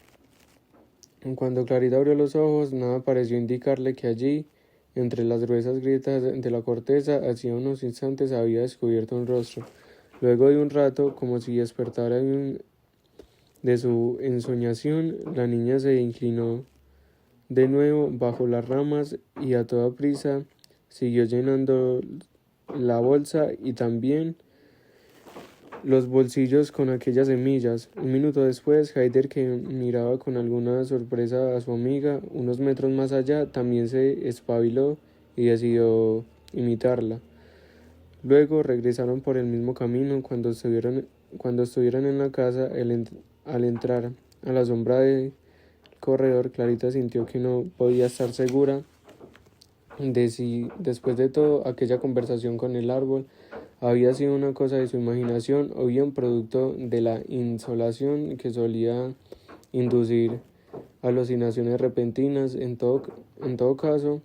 Cuando Clarita abrió los ojos, nada pareció indicarle que allí, entre las gruesas grietas de la corteza, hacía unos instantes había descubierto un rostro. Luego de un rato, como si despertara de su ensoñación, la niña se inclinó de nuevo bajo las ramas y a toda prisa siguió llenando la bolsa y también los bolsillos con aquellas semillas. Un minuto después, Haider, que miraba con alguna sorpresa a su amiga unos metros más allá, también se espabiló y decidió imitarla. Luego regresaron por el mismo camino. Cuando estuvieron en la casa, al entrar a la sombra del corredor, Clarita sintió que no podía estar segura de si, después de todo, aquella conversación con el árbol había sido una cosa de su imaginación o bien producto de la insolación que solía inducir alucinaciones repentinas. En todo caso,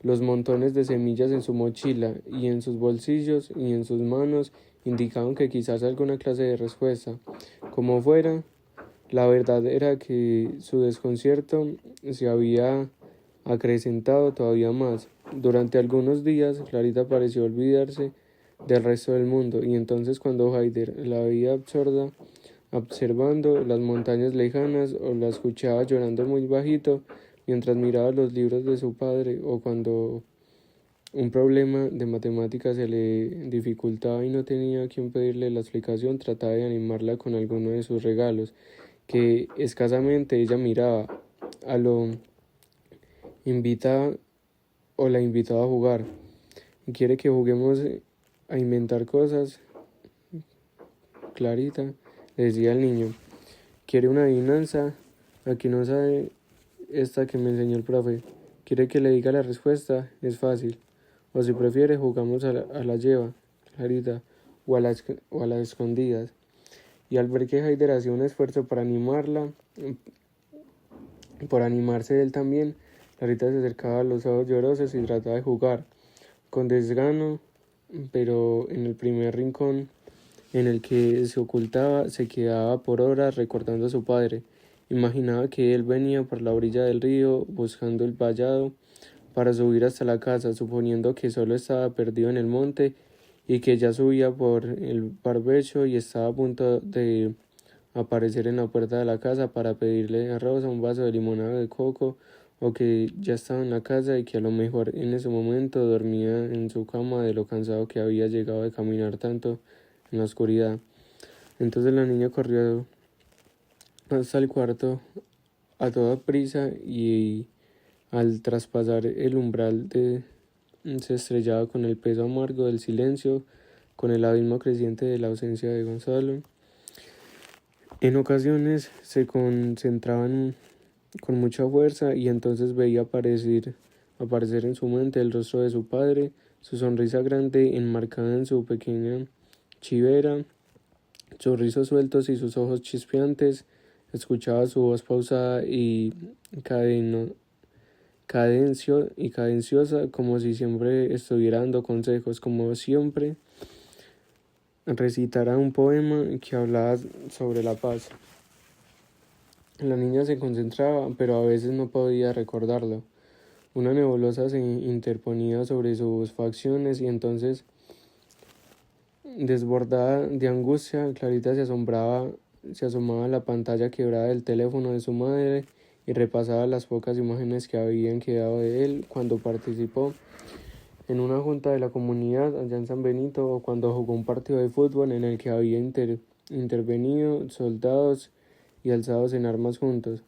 los montones de semillas en su mochila y en sus bolsillos y en sus manos indicaban que quizás alguna clase de respuesta. Como fuera, la verdad era que su desconcierto se había acrecentado todavía más. Durante algunos días, Clarita pareció olvidarse del resto del mundo, y entonces cuando Haider la veía absorta, observando las montañas lejanas, o la escuchaba llorando muy bajito mientras miraba los libros de su padre, o cuando un problema de matemáticas se le dificultaba y no tenía a quien pedirle la explicación, trataba de animarla con alguno de sus regalos, que escasamente ella miraba, a lo invitaba o la invitaba a jugar. ¿Quiere que juguemos a inventar cosas, Clarita?, le decía al niño. ¿Quiere una adivinanza? Aquí no sabe esta que me enseñó el profe. ¿Quiere que le diga la respuesta? Es fácil. O si prefiere, jugamos a la lleva, Clarita, o a las escondidas. Y al ver que Haider hacía un esfuerzo para animarla, por animarse él también, Clarita se acercaba a los ojos llorosos y trataba de jugar, con desgano, pero en el primer rincón en el que se ocultaba se quedaba por horas recordando a su padre. Imaginaba que él venía por la orilla del río buscando el vallado para subir hasta la casa, suponiendo que solo estaba perdido en el monte y que ya subía por el barbecho y estaba a punto de aparecer en la puerta de la casa para pedirle a Rosa un vaso de limonada de coco, o que ya estaba en la casa y que a lo mejor en ese momento dormía en su cama de lo cansado que había llegado de caminar tanto en la oscuridad. Entonces la niña corrió hasta el cuarto a toda prisa y al traspasar el umbral se estrellaba con el peso amargo del silencio, con el abismo creciente de la ausencia de Gonzalo. En ocasiones se concentraban con mucha fuerza y entonces veía aparecer en su mente el rostro de su padre, su sonrisa grande enmarcada en su pequeña chivera, sus rizos sueltos y sus ojos chispeantes. Escuchaba su voz pausada y cadenciosa, como si siempre estuviera dando consejos, como siempre recitara un poema que hablaba sobre la paz. La niña se concentraba, pero a veces no podía recordarlo. Una nebulosa se interponía sobre sus facciones y entonces, desbordada de angustia, Clarita se asomaba a la pantalla quebrada del teléfono de su madre y repasaba las pocas imágenes que habían quedado de él cuando participó en una junta de la comunidad allá en San Benito o cuando jugó un partido de fútbol en el que había intervenido soldados y alzados en armas juntos.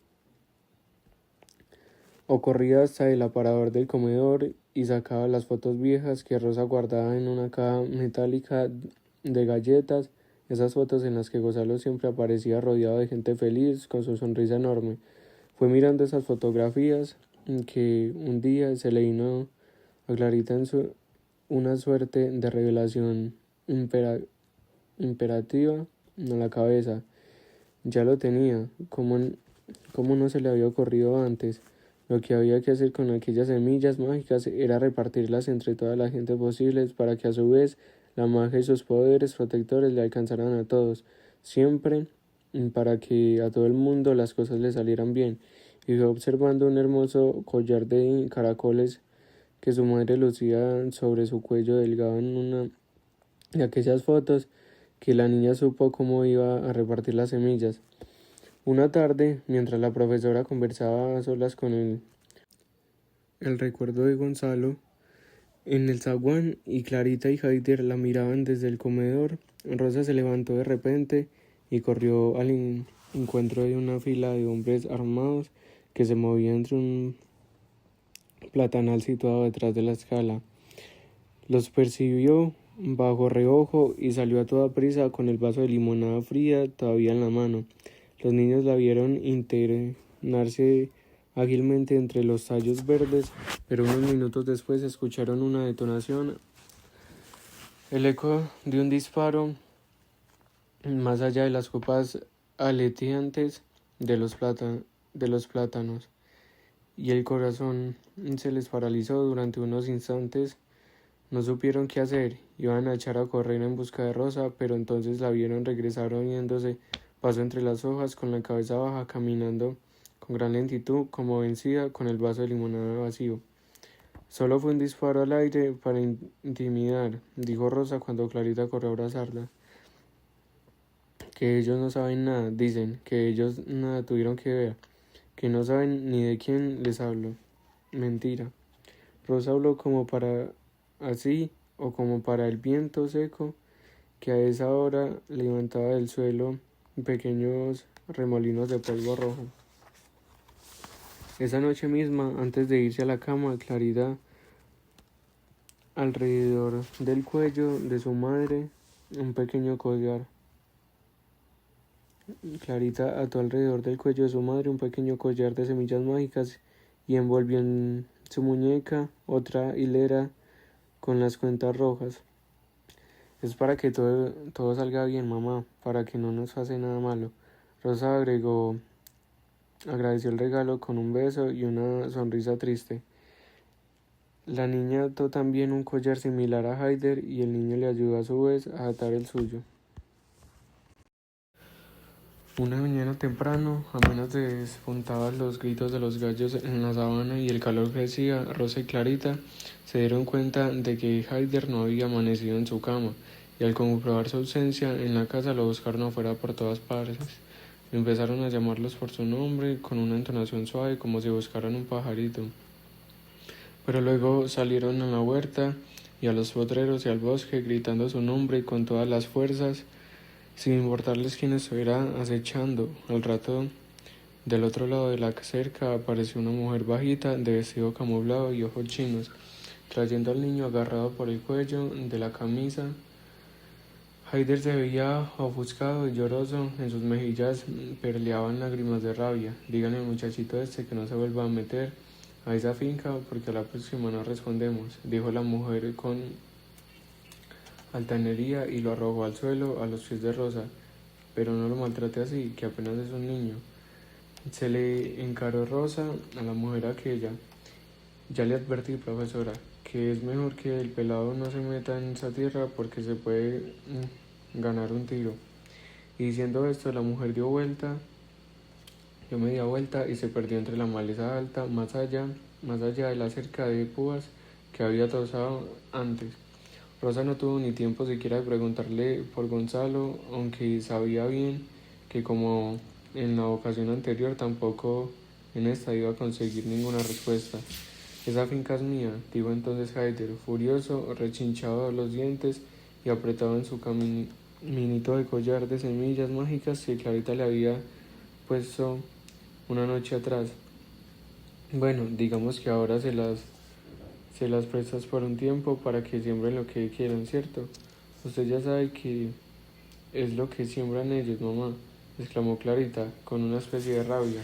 O corría hasta el aparador del comedor y sacaba las fotos viejas que Rosa guardaba en una caja metálica de galletas, esas fotos en las que Gonzalo siempre aparecía rodeado de gente feliz con su sonrisa enorme. Fue mirando esas fotografías que un día se le vino a Clarita una suerte de revelación imperativa en la cabeza. Ya lo tenía, como no se le había ocurrido antes. Lo que había que hacer con aquellas semillas mágicas era repartirlas entre toda la gente posible para que a su vez la magia y sus poderes protectores le alcanzaran a todos, siempre para que a todo el mundo las cosas le salieran bien. Y fue observando un hermoso collar de caracoles que su madre lucía sobre su cuello delgado en una de aquellas fotos que la niña supo cómo iba a repartir las semillas. Una tarde, mientras la profesora conversaba a solas con el recuerdo de Gonzalo, en el zaguán y Clarita y Haider la miraban desde el comedor, Rosa se levantó de repente y corrió al encuentro de una fila de hombres armados que se movían entre un platanal situado detrás de la escala. Los percibió bajo reojo y salió a toda prisa con el vaso de limonada fría todavía en la mano. Los niños la vieron internarse ágilmente entre los tallos verdes, pero unos minutos después escucharon una detonación, el eco de un disparo más allá de las copas aleteantes de los plátanos, y el corazón se les paralizó durante unos instantes. No supieron qué hacer, iban a echar a correr en busca de Rosa, pero entonces la vieron regresar oyéndose paso entre las hojas con la cabeza baja, caminando con gran lentitud, como vencida, con el vaso de limonada vacío. Solo fue un disparo al aire para intimidar, dijo Rosa cuando Clarita corrió a abrazarla. Que ellos no saben nada, dicen, que ellos nada tuvieron que ver, que no saben ni de quién les hablo. Mentira. Rosa habló como para así o como para el viento seco que a esa hora levantaba del suelo pequeños remolinos de polvo rojo. Esa noche misma, antes de irse a la cama, Clarita, alrededor del cuello de su madre, un pequeño collar. Clarita ató alrededor del cuello de su madre un pequeño collar de semillas mágicas y envolvió en su muñeca otra hilera con las cuentas rojas. Es para que todo salga bien, mamá, para que no nos pase nada malo. Rosa agradeció el regalo con un beso y una sonrisa triste. La niña ató también un collar similar a Haider y el niño le ayudó a su vez a atar el suyo. Una mañana temprano, apenas despuntaban los gritos de los gallos en la sabana y el calor crecía, Rosa y Clarita se dieron cuenta de que Haider no había amanecido en su cama, y al comprobar su ausencia en la casa lo buscaron afuera por todas partes. Empezaron a llamarlos por su nombre con una entonación suave como si buscaran un pajarito. Pero luego salieron a la huerta y a los potreros y al bosque gritando su nombre con todas las fuerzas, sin importarles quién estuviera acechando. Al rato, del otro lado de la cerca apareció una mujer bajita, de vestido camuflado y ojos chinos, trayendo al niño agarrado por el cuello de la camisa. Haider se veía ofuscado y lloroso, en sus mejillas perleaban lágrimas de rabia. Díganle al muchachito este que no se vuelva a meter a esa finca porque a la próxima no respondemos, dijo la mujer con altanería y lo arrojó al suelo a los pies de Rosa. Pero no lo maltrate así, que apenas es un niño. Se le encaró Rosa a la mujer aquella. Ya le advertí, profesora, que es mejor que el pelado no se meta en esa tierra porque se puede ganar un tiro. Y diciendo esto, la mujer dio media vuelta y se perdió entre la maleza alta, más allá de la cerca de púas que había trozado antes. Rosa no tuvo ni tiempo siquiera de preguntarle por Gonzalo, aunque sabía bien que como en la ocasión anterior tampoco en esta iba a conseguir ninguna respuesta. Esa finca es mía, dijo entonces Haider, furioso, rechinchado los dientes y apretado en su caminito de collar de semillas mágicas que Clarita le había puesto una noche atrás. Bueno, digamos que ahora se las prestas por un tiempo para que siembren lo que quieran, ¿cierto? Usted ya sabe que es lo que siembran ellos, mamá, exclamó Clarita, con una especie de rabia,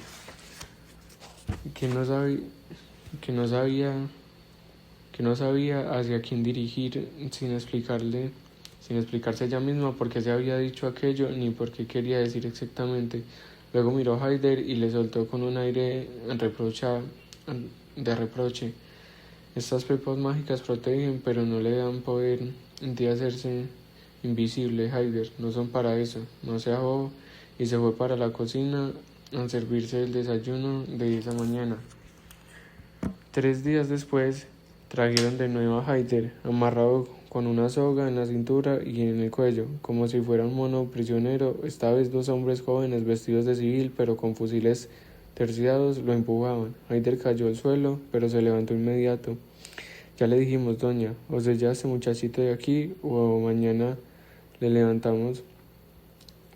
que no sabía, que no sabía, que no sabía hacia quién dirigir sin explicarse ella misma por qué se había dicho aquello ni por qué quería decir exactamente. Luego miró a Haider y le soltó con un aire de reproche. Estas pepas mágicas protegen, pero no le dan poder de hacerse invisible, Haider. No son para eso. No se bobo. Y se fue para la cocina a servirse el desayuno de esa mañana. 3 días después, trajeron de nuevo a Haider, amarrado con una soga en la cintura y en el cuello, como si fuera un mono prisionero. Esta vez 2 hombres jóvenes vestidos de civil, pero con fusiles terciados, lo empujaban. Haider cayó al suelo, pero se levantó inmediato. Ya le dijimos, doña, o se lleva este muchachito de aquí, o mañana le levantamos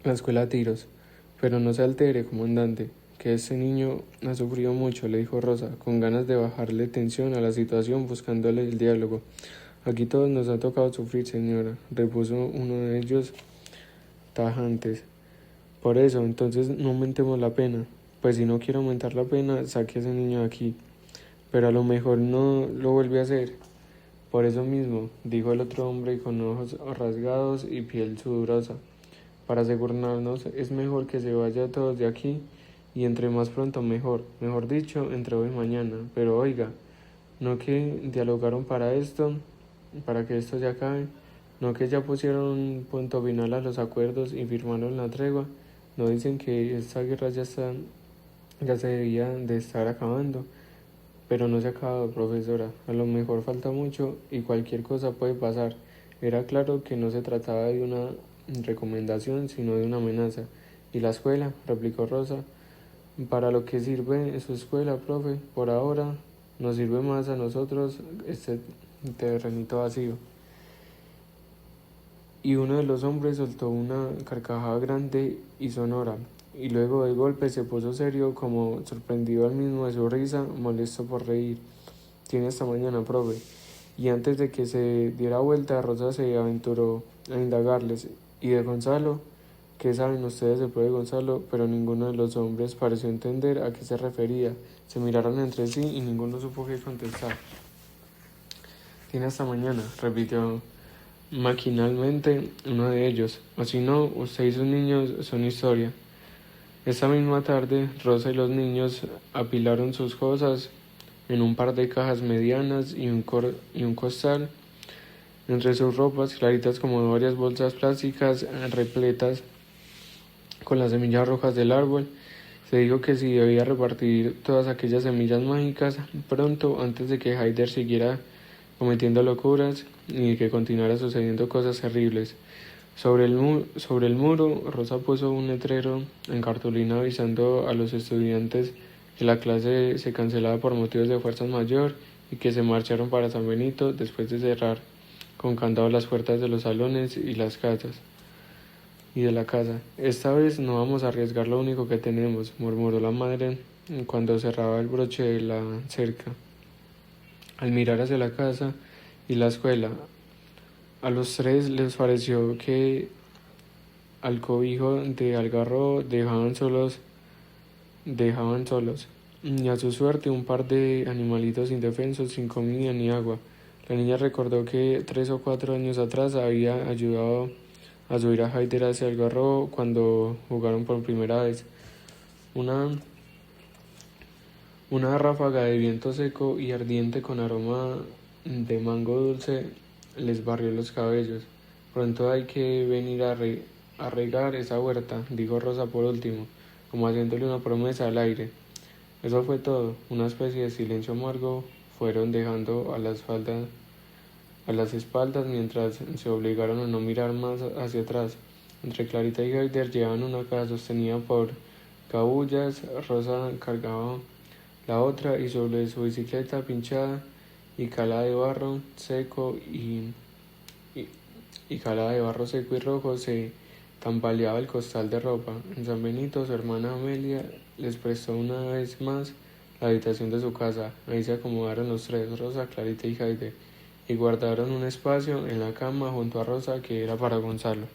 la escuela a tiros. Pero no se altere, comandante, que ese niño ha sufrido mucho, le dijo Rosa, con ganas de bajarle tensión a la situación, buscándole el diálogo. Aquí todos nos ha tocado sufrir, señora, repuso uno de ellos tajantes. Por eso, entonces no aumentemos la pena. Pues si no quiere aumentar la pena, saque a ese niño de aquí. Pero a lo mejor no lo vuelve a hacer. Por eso mismo, dijo el otro hombre con ojos rasgados y piel sudorosa. Para asegurarnos es mejor que se vaya todos de aquí y entre más pronto mejor. Mejor dicho, entre hoy y mañana. Pero oiga, no que dialogaron para que esto se acabe, no que ya pusieron un punto final a los acuerdos y firmaron la tregua. No dicen que esta guerra ya se debía de estar acabando. Pero no se ha acabado, profesora. A lo mejor falta mucho y cualquier cosa puede pasar. Era claro que no se trataba de una recomendación, sino de una amenaza. ¿Y la escuela?, replicó Rosa. ¿Para lo que sirve su escuela, profe? Por ahora nos sirve más a nosotros este terrenito vacío. Y uno de los hombres soltó una carcajada grande y sonora, y luego de golpe se puso serio, como sorprendido al mismo de su risa, molesto por reír. Tiene hasta mañana, profe. Y antes de que se diera vuelta, Rosa se aventuró a indagarles. ¿Y de Gonzalo? ¿Qué saben ustedes del profe Gonzalo? Pero ninguno de los hombres pareció entender a qué se refería. Se miraron entre sí y ninguno supo qué contestar. Tiene hasta mañana, repitió maquinalmente uno de ellos. O si no, usted y sus niños son historia. Esa misma tarde, Rosa y los niños apilaron sus cosas en un par de cajas medianas y un costal. Entre sus ropas, claritas como varias bolsas plásticas repletas con las semillas rojas del árbol. Se dijo que si debía repartir todas aquellas semillas mágicas pronto, antes de que Haider siguiera cometiendo locuras y que continuara sucediendo cosas terribles. Sobre el muro, Rosa puso un letrero en cartulina avisando a los estudiantes que la clase se cancelaba por motivos de fuerza mayor y que se marcharon para San Benito después de cerrar con candado las puertas de los salones y las casas y de la casa. Esta vez no vamos a arriesgar lo único que tenemos, murmuró la madre cuando cerraba el broche de la cerca. Al mirar hacia la casa y la escuela, a los tres les pareció que al cobijo de Algarrobo dejaban solos, y a su suerte un par de animalitos indefensos sin comida ni agua. La niña recordó que 3 o 4 años atrás había ayudado a subir a Haider hacia Algarrobo cuando jugaron por primera vez. Una ráfaga de viento seco y ardiente con aroma de mango dulce les barrió los cabellos. Pronto hay que venir a regar esa huerta, dijo Rosa por último, como haciéndole una promesa al aire. Eso fue todo, una especie de silencio amargo fueron dejando a las espaldas mientras se obligaron a no mirar más hacia atrás. Entre Clarita y Haider llevaban una caja sostenida por cabullas. Rosa cargaba la otra, y sobre su bicicleta pinchada y calada de barro seco y calada de barro seco y rojo se tambaleaba el costal de ropa. En San Benito, su hermana Amelia les prestó una vez más la habitación de su casa. Ahí se acomodaron los tres, Rosa, Clarita y Jaide, y guardaron un espacio en la cama junto a Rosa que era para Gonzalo.